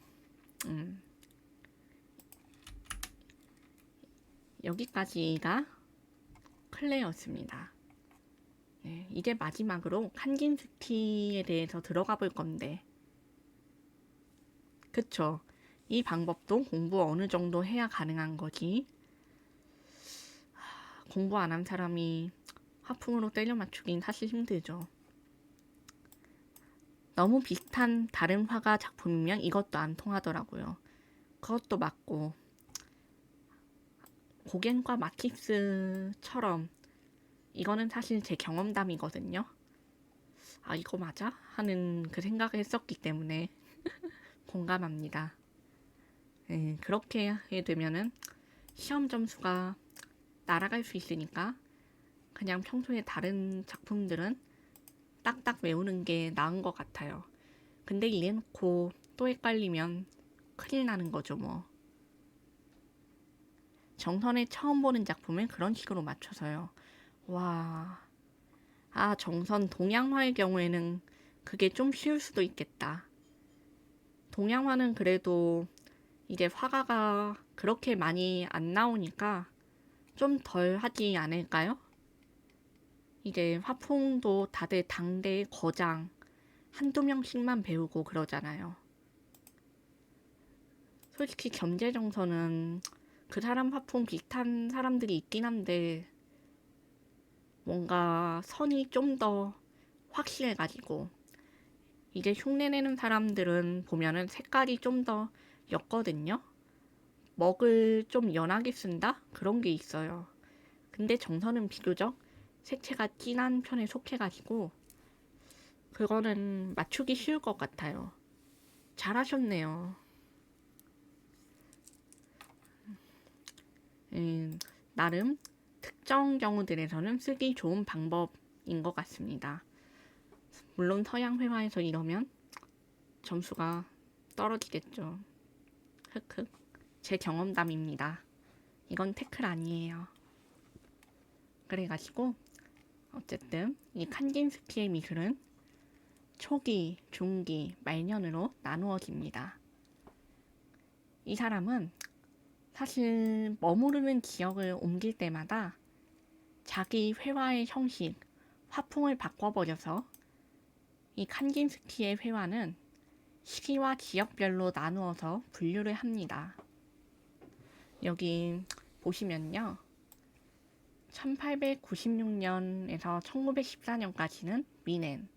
여기까지가 클레였습니다. 네, 이제 마지막으로 칸긴스키에 대해서 들어가 볼 건데, 그쵸? 이 방법도 공부 어느 정도 해야 가능한 거지. 공부 안 한 사람이 화풍으로 때려 맞추긴 사실 힘들죠. 너무 비슷한 다른 화가 작품이면 이것도 안 통하더라고요. 그것도 맞고, 고겐과 마티스처럼 이거는 사실 제 경험담이거든요. 이거 맞아? 하는 그 생각을 했었기 때문에 공감합니다. 네, 그렇게 하게 되면은 시험 점수가 날아갈 수 있으니까 그냥 평소에 다른 작품들은 딱딱 외우는 게 나은 것 같아요. 근데 이래놓고 또 헷갈리면 큰일 나는 거죠, 뭐. 정선에 처음 보는 작품을 그런 식으로 맞춰서요. 와, 정선 동양화의 경우에는 그게 좀 쉬울 수도 있겠다. 동양화는 그래도 이제 화가가 그렇게 많이 안 나오니까 좀 덜 하지 않을까요? 이제 화풍도 다들 당대 거장 한두 명씩만 배우고 그러잖아요. 솔직히 겸재정서는 그 사람 화풍 비슷한 사람들이 있긴 한데 뭔가 선이 좀 더 확실해가지고, 이제 흉내내는 사람들은 보면은 색깔이 좀 더 옅거든요. 먹을 좀 연하게 쓴다? 그런 게 있어요. 근데 정선은 비교적 색채가 진한 편에 속해가지고 그거는 맞추기 쉬울 것 같아요. 잘하셨네요. 나름 특정 경우들에서는 쓰기 좋은 방법인 것 같습니다. 물론 서양 회화에서 이러면 점수가 떨어지겠죠. 흑흑. 제 경험담입니다. 이건 태클 아니에요. 그래가지고 어쨌든 이 칸딘스키의 미술은 초기, 중기, 말년으로 나누어집니다. 이 사람은 사실 머무르는 지역을 옮길 때마다 자기 회화의 형식, 화풍을 바꿔버려서 이 칸긴스키의 회화는 시기와 지역별로 나누어서 분류를 합니다. 여기 보시면요. 1896년에서 1914년까지는 미넨,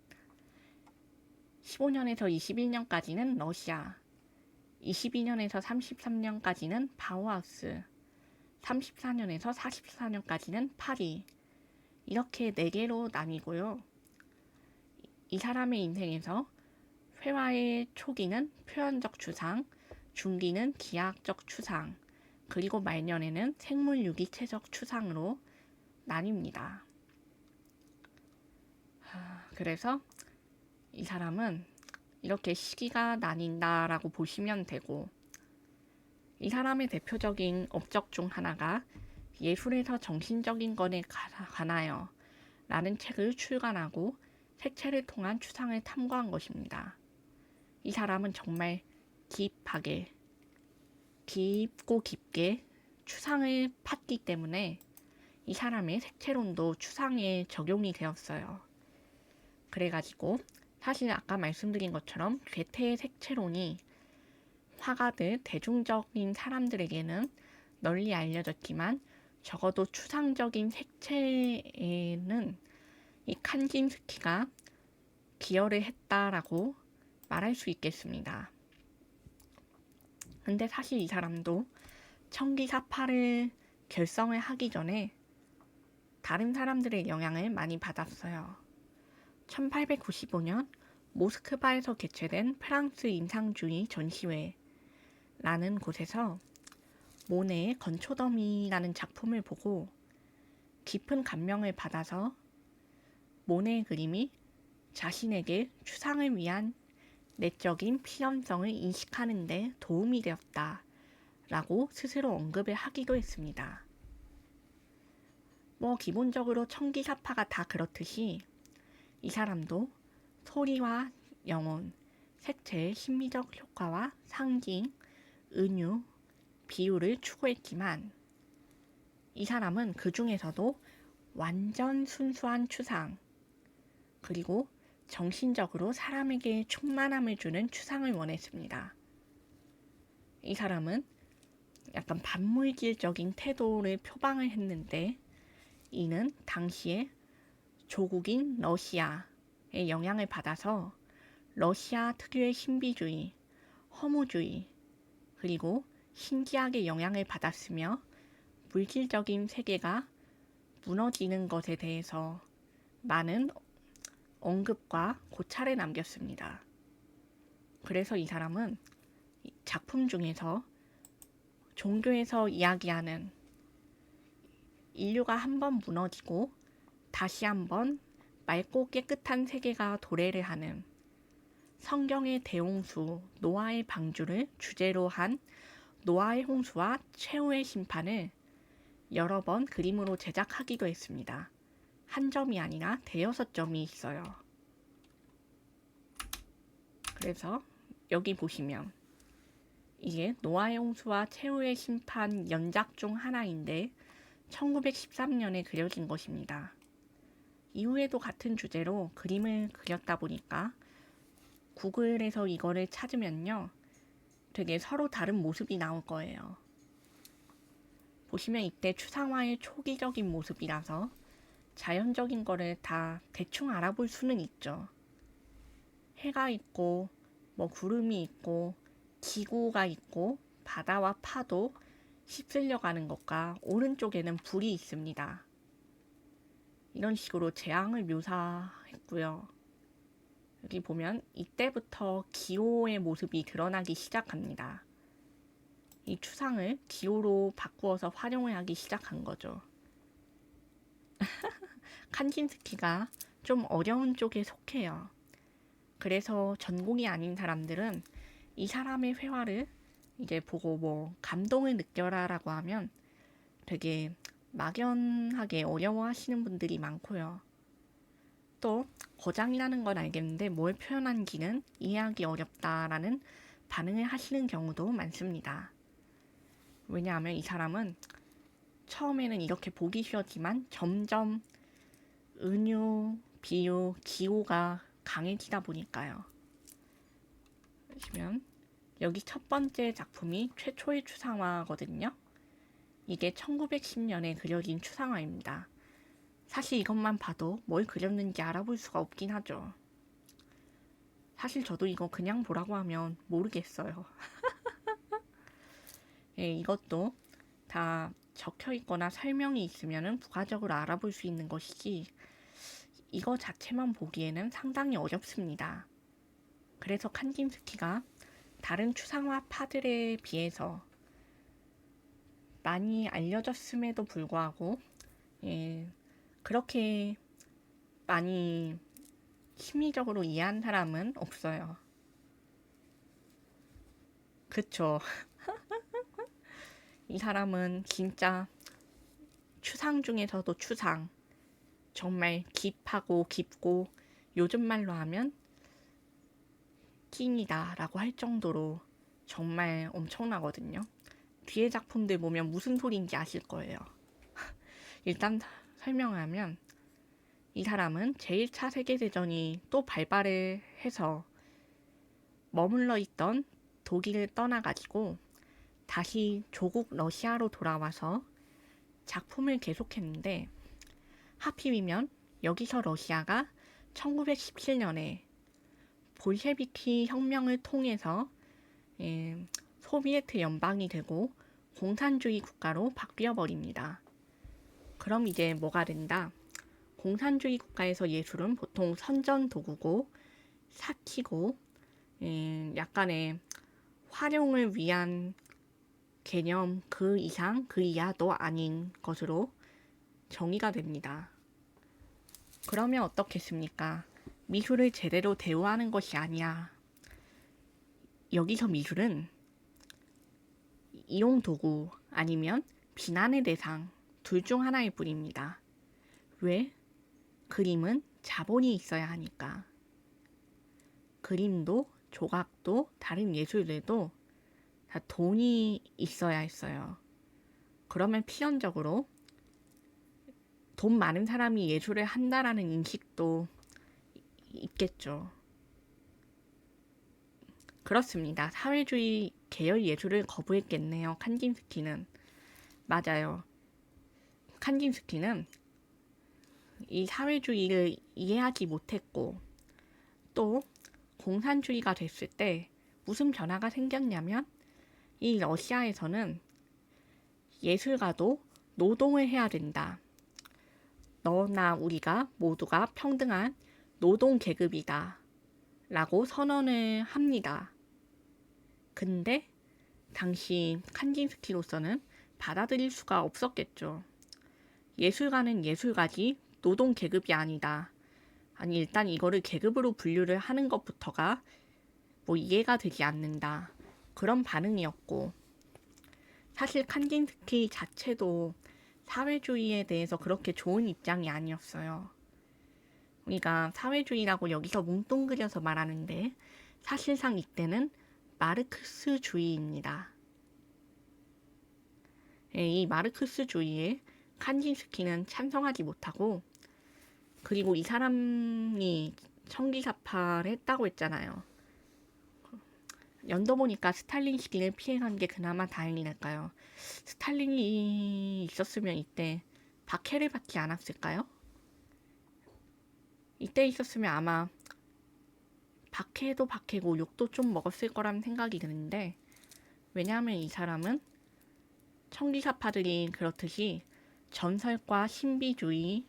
15년에서 21년까지는 러시아, 22년에서 33년까지는 바우하우스, 34년에서 44년까지는 파리, 이렇게 4개로 나뉘고요. 이 사람의 인생에서 회화의 초기는 표현적 추상, 중기는 기하학적 추상, 그리고 말년에는 생물유기체적 추상으로 나뉩니다. 그래서 이 사람은 이렇게 시기가 나뉜다라고 보시면 되고, 이 사람의 대표적인 업적 중 하나가 예술에서 정신적인 것에 관하여 라는 책을 출간하고 색채를 통한 추상을 탐구한 것입니다. 이 사람은 정말 깊고 깊게 추상을 팠기 때문에 이 사람의 색채론도 추상에 적용이 되었어요. 그래가지고 사실 아까 말씀드린 것처럼 괴테의 색채론이 화가들, 대중적인 사람들에게는 널리 알려졌지만 적어도 추상적인 색채에는 이 칸긴스키가 기여를 했다라고 말할 수 있겠습니다. 근데 사실 이 사람도 청기사파를 결성을 하기 전에 다른 사람들의 영향을 많이 받았어요. 1895년 모스크바에서 개최된 프랑스 인상주의 전시회라는 곳에서 모네의 건초더미라는 작품을 보고 깊은 감명을 받아서 모네의 그림이 자신에게 추상을 위한 내적인 필연성을 인식하는 데 도움이 되었다 라고 스스로 언급을 하기도 했습니다. 기본적으로 청기사파가 다 그렇듯이 이 사람도 소리와 영혼, 색채의 심미적 효과와 상징, 은유, 비유를 추구했지만 이 사람은 그 중에서도 완전 순수한 추상, 그리고 정신적으로 사람에게 충만함을 주는 추상을 원했습니다. 이 사람은 약간 반물질적인 태도를 표방을 했는데 이는 당시에 조국인 러시아의 영향을 받아서 러시아 특유의 신비주의, 허무주의, 그리고 신기하게 영향을 받았으며 물질적인 세계가 무너지는 것에 대해서 많은 언급과 고찰을 남겼습니다. 그래서 이 사람은 작품 중에서 종교에서 이야기하는 인류가 한번 무너지고 다시 한번 맑고 깨끗한 세계가 도래를 하는 성경의 대홍수, 노아의 방주를 주제로 한 노아의 홍수와 최후의 심판을 여러 번 그림으로 제작하기도 했습니다. 한 점이 아니라 6점이 있어요. 그래서 여기 보시면 이게 노아의 홍수와 최후의 심판 연작 중 하나인데 1913년에 그려진 것입니다. 이후에도 같은 주제로 그림을 그렸다 보니까 구글에서 이거를 찾으면요, 되게 서로 다른 모습이 나올 거예요. 보시면 이때 추상화의 초기적인 모습이라서 자연적인 거를 다 대충 알아볼 수는 있죠. 해가 있고 구름이 있고 지구가 있고 바다와 파도 휩쓸려 가는 것과 오른쪽에는 불이 있습니다. 이런 식으로 재앙을 묘사했고요. 여기 보면 이때부터 기호의 모습이 드러나기 시작합니다. 이 추상을 기호로 바꾸어서 활용을 하기 시작한 거죠. 칸긴스키가 좀 어려운 쪽에 속해요. 그래서 전공이 아닌 사람들은 이 사람의 회화를 이제 보고 감동을 느껴라라고 하면 되게 막연하게 어려워하시는 분들이 많고요. 또 거장이라는 건 알겠는데 뭘 표현한지는 이해하기 어렵다라는 반응을 하시는 경우도 많습니다. 왜냐하면 이 사람은 처음에는 이렇게 보기 쉬웠지만 점점 은유, 비유, 기호가 강해지다 보니까요. 보시면 여기 첫 번째 작품이 최초의 추상화거든요. 이게 1910년에 그려진 추상화입니다. 사실 이것만 봐도 뭘 그렸는지 알아볼 수가 없긴 하죠. 사실 저도 이거 그냥 보라고 하면 모르겠어요. 예, 이것도 다 적혀 있거나 설명이 있으면 부가적으로 알아볼 수 있는 것이지 이거 자체만 보기에는 상당히 어렵습니다. 그래서 칸딘스키가 다른 추상화파들에 비해서 많이 알려졌음에도 불구하고 그렇게 많이 심리적으로 이해한 사람은 없어요. 그쵸? 이 사람은 진짜 추상 중에서도 추상, 정말 깊하고 깊고 요즘 말로 하면 찐이다 라고 할 정도로 정말 엄청나거든요. 뒤에 작품들 보면 무슨 소리인지 아실 거예요. 일단 설명하면 이 사람은 제1차 세계대전이 또 발발을 해서 머물러 있던 독일을 떠나가지고 다시 조국 러시아로 돌아와서 작품을 계속했는데 하필이면 여기서 러시아가 1917년에 볼셰비키 혁명을 통해서 소비에트 연방이 되고 공산주의 국가로 바뀌어버립니다. 그럼 이제 뭐가 된다? 공산주의 국가에서 예술은 보통 선전 도구고 사치고 약간의 활용을 위한 개념 그 이상 그 이하도 아닌 것으로 정의가 됩니다. 그러면 어떻겠습니까? 미술을 제대로 대우하는 것이 아니야. 여기서 미술은 이용 도구 아니면 비난의 대상 둘 중 하나일 뿐입니다. 왜? 그림은 자본이 있어야 하니까. 그림도 조각도 다른 예술들도 다 돈이 있어야 했어요. 그러면 필연적으로 돈 많은 사람이 예술을 한다라는 인식도 있겠죠. 그렇습니다. 사회주의 계열 예술을 거부했겠네요. 칸딘스키는. 맞아요. 칸딘스키는 이 사회주의를 이해하지 못했고 또 공산주의가 됐을 때 무슨 변화가 생겼냐면 이 러시아에서는 예술가도 노동을 해야 된다. 너나 우리가 모두가 평등한 노동 계급이다. 라고 선언을 합니다. 근데 당시 칸딘스키로서는 받아들일 수가 없었겠죠. 예술가는 예술가지 노동 계급이 아니다. 아니 일단 이거를 계급으로 분류를 하는 것부터가 뭐 이해가 되지 않는다. 그런 반응이었고 사실 칸딘스키 자체도 사회주의에 대해서 그렇게 좋은 입장이 아니었어요. 우리가 사회주의라고 여기서 뭉뚱그려서 말하는데 사실상 이때는 마르크스주의입니다. 이 마르크스주의에 칸딘스키는 찬성하지 못하고 그리고 이 사람이 청기사파를 했다고 했잖아요. 연도 보니까 스탈린 시기를 피해간 게 그나마 다행이랄까요. 스탈린이 있었으면 이때 박해를 받지 않았을까요? 이때 있었으면 아마 박해도 박해고 욕도 좀 먹었을 거라는 생각이 드는데 왜냐하면 이 사람은 청기사파들이 그렇듯이 전설과 신비주의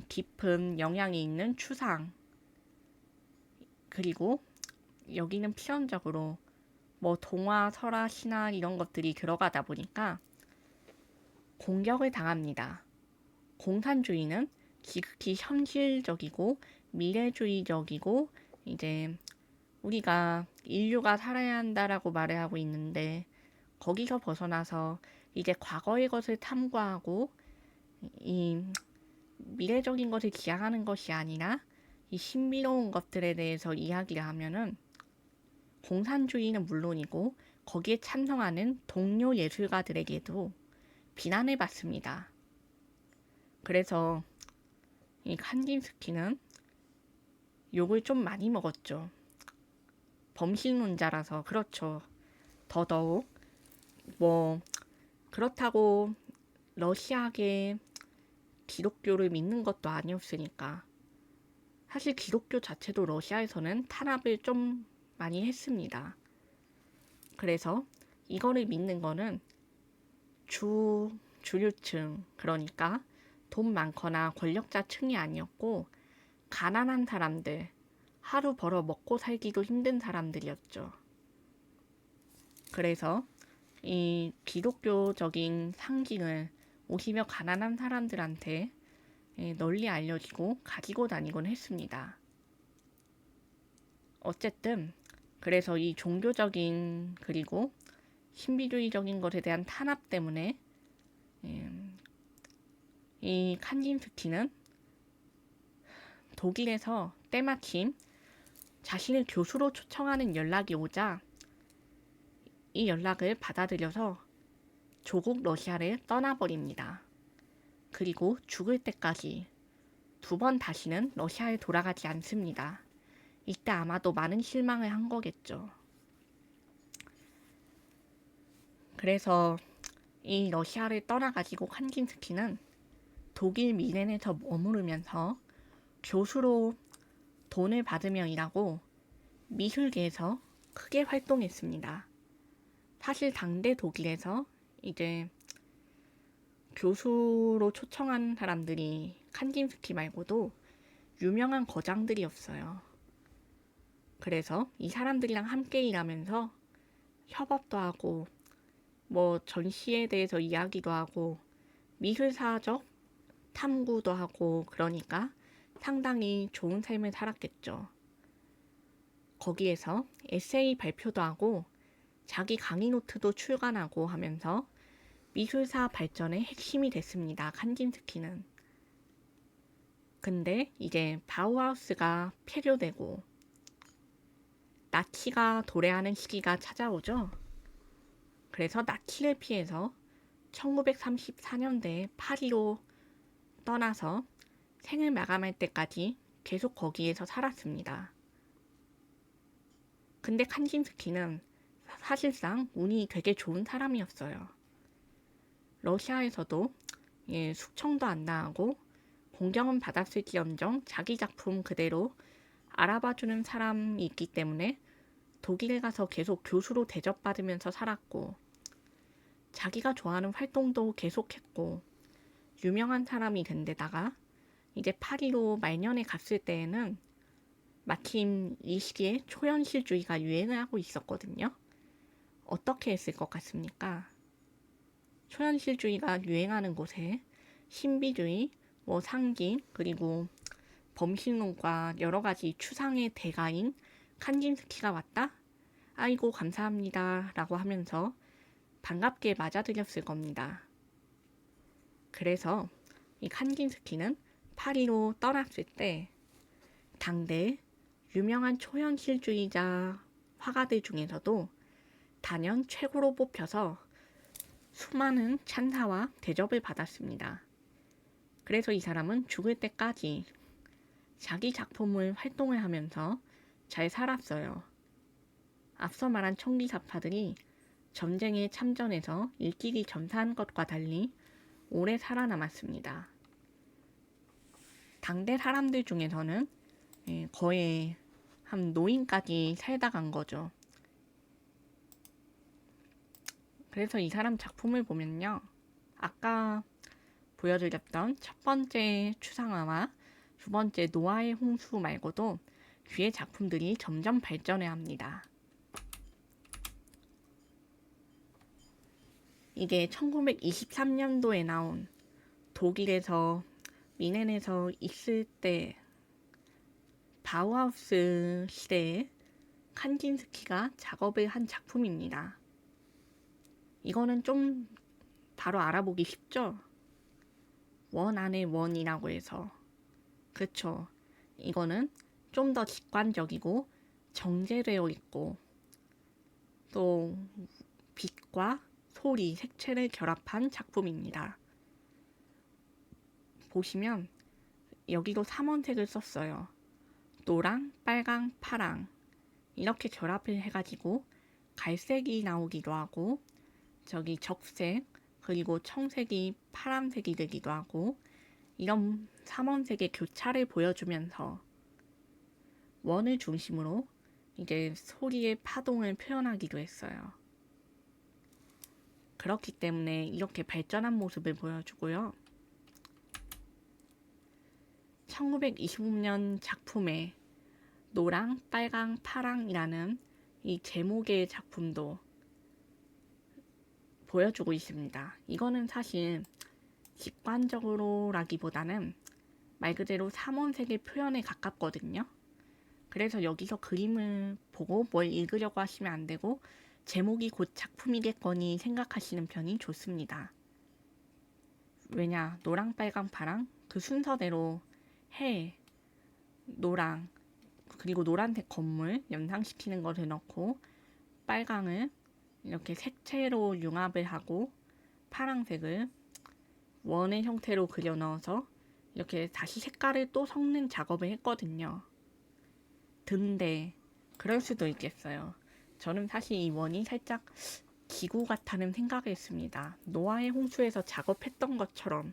깊은 영향이 있는 추상 그리고 여기는 필연적으로 뭐 동화, 설화, 신화 이런 것들이 들어가다 보니까 공격을 당합니다. 공산주의는 지극히 현실적이고 미래주의적이고 이제 우리가 인류가 살아야 한다라고 말을 하고 있는데 거기서 벗어나서 이제 과거의 것을 탐구하고 이 미래적인 것을 지향하는 것이 아니라 이 신비로운 것들에 대해서 이야기를 하면은 공산주의는 물론이고 거기에 찬성하는 동료 예술가들에게도 비난을 받습니다. 그래서 이 칸딘스키는 욕을 좀 많이 먹었죠. 범신론자라서. 그렇죠. 더더욱 뭐 그렇다고 러시아계 기독교를 믿는 것도 아니었으니까. 사실 기독교 자체도 러시아에서는 탄압을 좀 많이 했습니다. 그래서 이거를 믿는 거는 주류층, 그러니까 돈 많거나 권력자층이 아니었고 가난한 사람들, 하루 벌어 먹고 살기도 힘든 사람들이었죠. 그래서 이 기독교적인 상징을 오히려 가난한 사람들한테 널리 알려지고 가지고 다니곤 했습니다. 어쨌든 그래서 이 종교적인 그리고 신비주의적인 것에 대한 탄압 때문에 이 칸딘스키는 독일에서 때마침 자신을 교수로 초청하는 연락이 오자 이 연락을 받아들여서 조국 러시아를 떠나버립니다. 그리고 죽을 때까지 2번 다시는 러시아에 돌아가지 않습니다. 이때 아마도 많은 실망을 한 거겠죠. 그래서 이 러시아를 떠나가지고 칸딘스키는 독일 미넨에서 머무르면서 교수로 돈을 받으며 일하고 미술계에서 크게 활동했습니다. 사실 당대 독일에서 이제 교수로 초청한 사람들이 칸딘스키 말고도 유명한 거장들이었어요. 그래서 이 사람들이랑 함께 일하면서 협업도 하고 뭐 전시에 대해서 이야기도 하고 미술사적 탐구도 하고 그러니까 상당히 좋은 삶을 살았겠죠. 거기에서 에세이 발표도 하고 자기 강의 노트도 출간하고 하면서 미술사 발전의 핵심이 됐습니다. 칸딘스키는. 근데 이제 바우하우스가 폐교되고 나치가 도래하는 시기가 찾아오죠. 그래서 나치를 피해서 1934년대에 파리로 떠나서 생을 마감할 때까지 계속 거기에서 살았습니다. 근데 칸딘스키는 사실상 운이 되게 좋은 사람이었어요. 러시아에서도 숙청도 안 나가고 공경은 받았을지언정 자기 작품 그대로 알아봐주는 사람이 있기 때문에 독일에 가서 계속 교수로 대접받으면서 살았고 자기가 좋아하는 활동도 계속했고 유명한 사람이 된 데다가 이제 파리로 말년에 갔을 때에는 마침 이 시기에 초현실주의가 유행을 하고 있었거든요. 어떻게 했을 것 같습니까? 초현실주의가 유행하는 곳에 신비주의, 뭐 상징, 그리고 범신론과 여러 가지 추상의 대가인 칸딘스키가 왔다? 아이고 감사합니다 라고 하면서 반갑게 맞아들였을 겁니다. 그래서 이 칸딘스키는 파리로 떠났을 때 당대 유명한 초현실주의자 화가들 중에서도 단연 최고로 뽑혀서 수많은 찬사와 대접을 받았습니다. 그래서 이 사람은 죽을 때까지 자기 작품을 활동을 하면서 잘 살았어요. 앞서 말한 청기사파들이 전쟁에 참전해서 일찍이 전사한 것과 달리 오래 살아남았습니다. 당대 사람들 중에서는 거의 한 노인까지 살다 간 거죠. 그래서 이 사람 작품을 보면요. 아까 보여드렸던 첫 번째 추상화와 두 번째 노아의 홍수 말고도 뒤에 작품들이 점점 발전해 합니다. 이게 1923년도에 나온 독일에서 미넨에서 있을 때 바우하우스 시대에 칸딘스키가 작업을 한 작품입니다. 이거는 좀 바로 알아보기 쉽죠? 원 안에 원이라고 해서. 그쵸. 이거는 좀 더 직관적이고 정제되어 있고 또 빛과 소리, 색채를 결합한 작품입니다. 보시면 여기도 삼원색을 썼어요. 노랑, 빨강, 파랑 이렇게 결합을 해가지고 갈색이 나오기도 하고 저기 적색 그리고 청색이 파란색이 되기도 하고 이런 삼원색의 교차를 보여주면서 원을 중심으로 이제 소리의 파동을 표현하기도 했어요. 그렇기 때문에 이렇게 발전한 모습을 보여주고요. 1925년 작품에 노랑, 빨강, 파랑이라는 이 제목의 작품도 보여주고 있습니다. 이거는 사실 직관적으로라기보다는 말 그대로 삼원색의 표현에 가깝거든요. 그래서 여기서 그림을 보고 뭘 읽으려고 하시면 안 되고 제목이 곧 작품이겠거니 생각하시는 편이 좋습니다. 왜냐, 노랑, 빨강, 파랑 그 순서대로 해, 노랑, 그리고 노란색 건물 연상시키는 것을 넣고 빨강을 이렇게 색채로 융합을 하고 파란색을 원의 형태로 그려 넣어서 이렇게 다시 색깔을 또 섞는 작업을 했거든요. 근데 그럴 수도 있겠어요. 저는 사실 이 원이 살짝 기구 같다는 생각을 했습니다. 노아의 홍수에서 작업했던 것처럼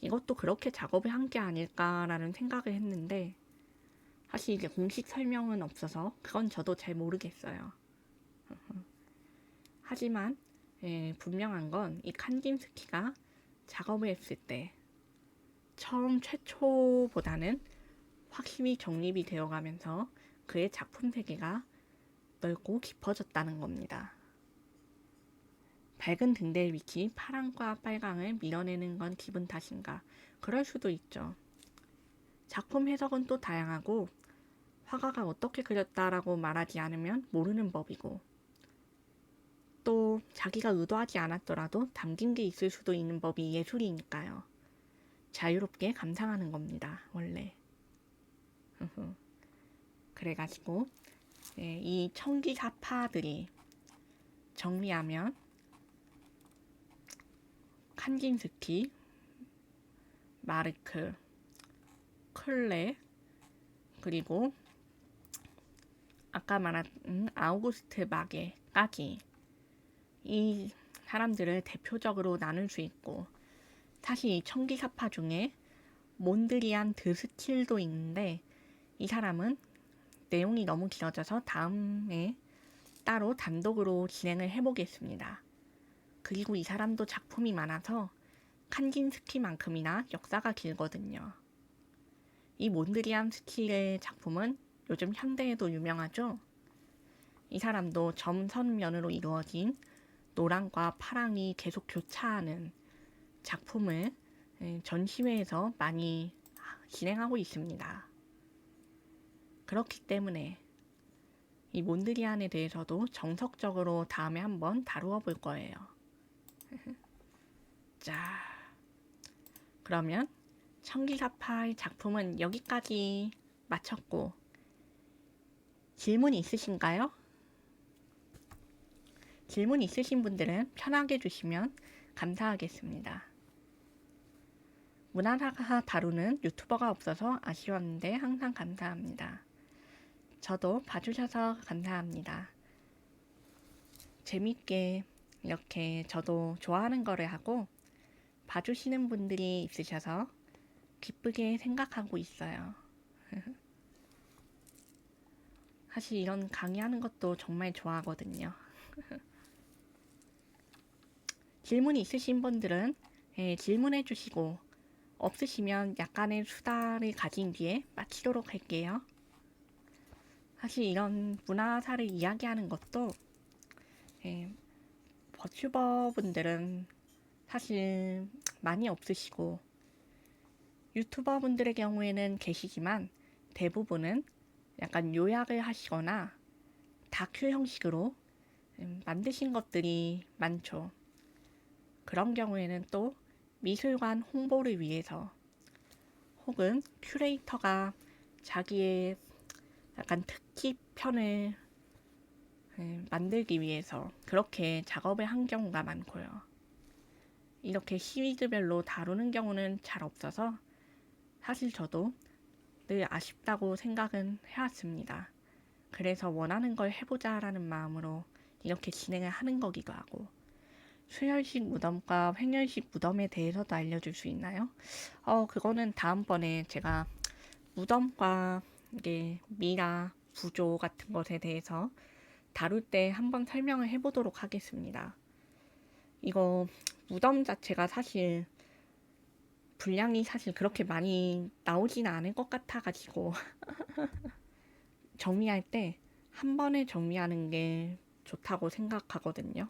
이것도 그렇게 작업을 한 게 아닐까라는 생각을 했는데 사실 이제 공식 설명은 없어서 그건 저도 잘 모르겠어요. 하지만 분명한 건 이 칸딘스키가 작업을 했을 때 처음 최초보다는 확실히 정립이 되어가면서 그의 작품 세계가 넓고 깊어졌다는 겁니다. 밝은 등대의 위치 파랑과 빨강을 밀어내는 건 기분 탓인가? 그럴 수도 있죠. 작품 해석은 또 다양하고 화가가 어떻게 그렸다라고 말하지 않으면 모르는 법이고 또 자기가 의도하지 않았더라도 담긴 게 있을 수도 있는 법이 예술이니까요. 자유롭게 감상하는 겁니다. 원래. 그래가지고 이 청기사파들이 정리하면 칸딘스키, 마르크, 클레 그리고 아까 말한 아우구스트 마게까지 이 사람들을 대표적으로 나눌 수 있고 사실 이 청기사파 중에 몬드리안 드스틸도 있는데 이 사람은 내용이 너무 길어져서 다음에 따로 단독으로 진행을 해보겠습니다. 그리고 이 사람도 작품이 많아서 칸딘스키만큼이나 역사가 길거든요. 이 몬드리안 스킬의 작품은 요즘 현대에도 유명하죠. 이 사람도 점선면으로 이루어진 노랑과 파랑이 계속 교차하는 작품을 전시회에서 많이 진행하고 있습니다. 그렇기 때문에 이 몬드리안에 대해서도 정석적으로 다음에 한번 다루어 볼 거예요. 자, 그러면 청기사파의 작품은 여기까지 마쳤고 질문 있으신가요? 질문 있으신 분들은 편하게 주시면 감사하겠습니다. 문화사가 다루는 유튜버가 없어서 아쉬웠는데 항상 감사합니다. 저도 봐주셔서 감사합니다. 재밌게 이렇게 저도 좋아하는 거를 하고 봐주시는 분들이 있으셔서 기쁘게 생각하고 있어요. 사실 이런 강의하는 것도 정말 좋아하거든요. 질문 있으신 분들은 질문해 주시고 없으시면 약간의 수다를 가진 뒤에 마치도록 할게요. 사실 이런 문화사를 이야기하는 것도 버튜버 분들은 사실 많이 없으시고 유튜버 분들의 경우에는 계시지만 대부분은 약간 요약을 하시거나 다큐 형식으로 만드신 것들이 많죠. 그런 경우에는 또 미술관 홍보를 위해서 혹은 큐레이터가 자기의 약간 특기편을 만들기 위해서 그렇게 작업을 한 경우가 많고요. 이렇게 시리즈별로 다루는 경우는 잘 없어서 사실 저도 늘 아쉽다고 생각은 해왔습니다. 그래서 원하는 걸 해보자라는 마음으로 이렇게 진행을 하는 거기도 하고. 수혈식 무덤과 횡혈식 무덤에 대해서도 알려줄 수 있나요? 그거는 다음번에 제가 무덤과 이게 미라, 구조 같은 것에 대해서 다룰 때 한번 설명을 해보도록 하겠습니다. 이거 무덤 자체가 사실 분량이 사실 그렇게 많이 나오지는 않을 것 같아가지고 정리할 때 한 번에 정리하는 게 좋다고 생각하거든요.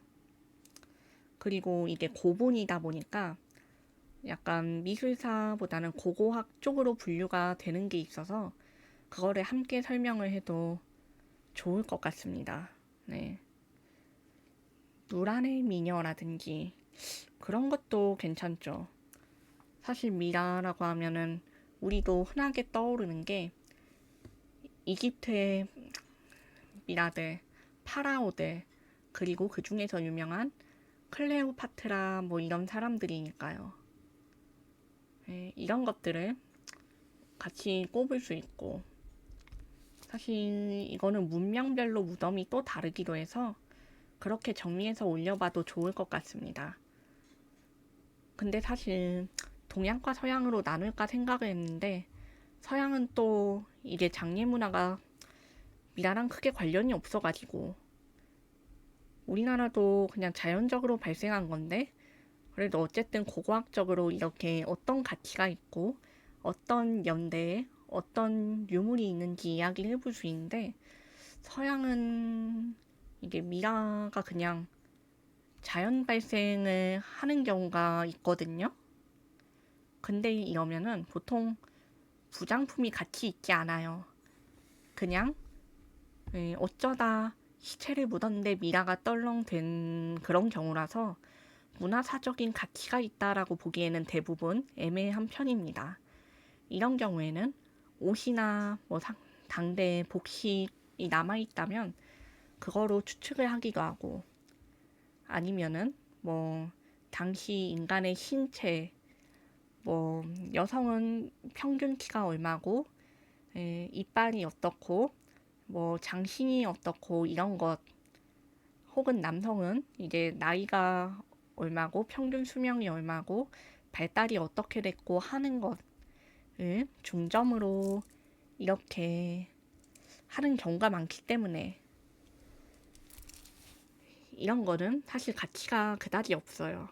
그리고 이게 고분이다 보니까 약간 미술사보다는 고고학 쪽으로 분류가 되는 게 있어서 그거를 함께 설명을 해도 좋을 것 같습니다. 네. 누란의 미녀라든지 그런 것도 괜찮죠. 사실 미라라고 하면은 우리도 흔하게 떠오르는 게 이집트의 미라들, 파라오들, 그리고 그 중에서 유명한 클레오파트라 뭐 이런 사람들이니까요. 네, 이런 것들을 같이 꼽을 수 있고, 사실 이거는 문명별로 무덤이 또 다르기도 해서 그렇게 정리해서 올려봐도 좋을 것 같습니다. 근데 사실 동양과 서양으로 나눌까 생각을 했는데 서양은 또 이게 장례 문화가 미라랑 크게 관련이 없어가지고 우리나라도 그냥 자연적으로 발생한 건데 그래도 어쨌든 고고학적으로 이렇게 어떤 가치가 있고 어떤 연대에 어떤 유물이 있는지 이야기를 해볼 수 있는데 서양은 이게 미라가 그냥 자연 발생을 하는 경우가 있거든요. 근데 이러면은 보통 부장품이 같이 있지 않아요. 그냥 어쩌다 시체를 묻었는데 미라가 떨렁된 그런 경우라서 문화사적인 가치가 있다라고 보기에는 대부분 애매한 편입니다. 이런 경우에는 옷이나 뭐 당대의 복식이 남아있다면 그거로 추측을 하기도 하고 아니면은 뭐 당시 인간의 신체 뭐 여성은 평균 키가 얼마고 이빨이 어떻고 뭐 장신이 어떻고 이런 것 혹은 남성은 이제 나이가 얼마고 평균 수명이 얼마고 발달이 어떻게 됐고 하는 것을 중점으로 이렇게 하는 경우가 많기 때문에 이런 거는 사실 가치가 그다지 없어요.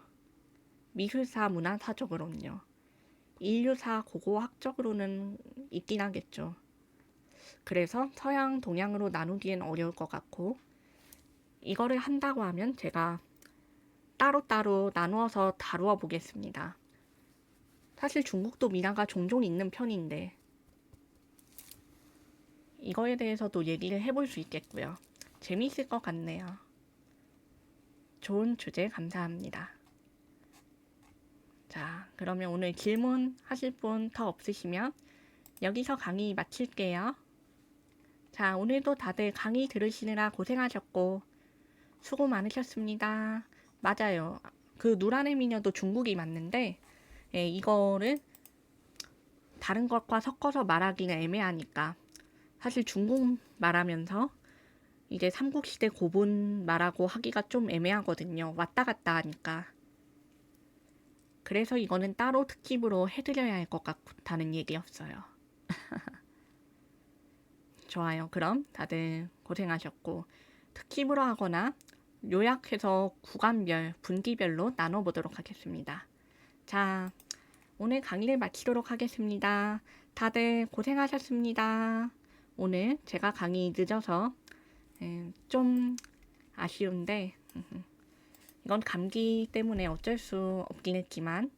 미술사 문화사적으로는요. 인류사 고고학적으로는 있긴 하겠죠. 그래서 서양 동양으로 나누기엔 어려울 것 같고 이거를 한다고 하면 제가 따로따로 나누어서 다루어 보겠습니다. 사실 중국도 미나가 종종 있는 편인데 이거에 대해서도 얘기를 해볼 수 있겠고요. 재미있을 것 같네요. 좋은 주제 감사합니다. 자, 그러면 오늘 질문 하실 분 더 없으시면 여기서 강의 마칠게요. 자, 오늘도 다들 강의 들으시느라 고생하셨고 수고 많으셨습니다. 맞아요. 그 누란의 미녀도 중국이 맞는데 이거를 다른 것과 섞어서 말하기는 애매하니까 사실 중국 말하면서 이제 삼국시대 고분 말하고 하기가 좀 애매하거든요. 왔다 갔다 하니까. 그래서 이거는 따로 특집으로 해드려야 할 것 같다는 얘기였어요. 좋아요. 그럼 다들 고생하셨고 특집으로 하거나 요약해서 구간별, 분기별로 나눠보도록 하겠습니다. 자, 오늘 강의를 마치도록 하겠습니다. 다들 고생하셨습니다. 오늘 제가 강의 늦어서 좀 아쉬운데 이건 감기 때문에 어쩔 수 없긴 했지만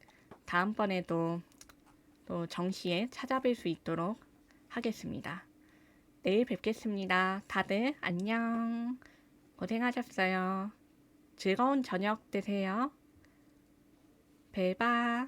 다음번에도 또 정시에 찾아뵐 수 있도록 하겠습니다. 내일 뵙겠습니다. 다들 안녕. 고생하셨어요. 즐거운 저녁 되세요. 벨바.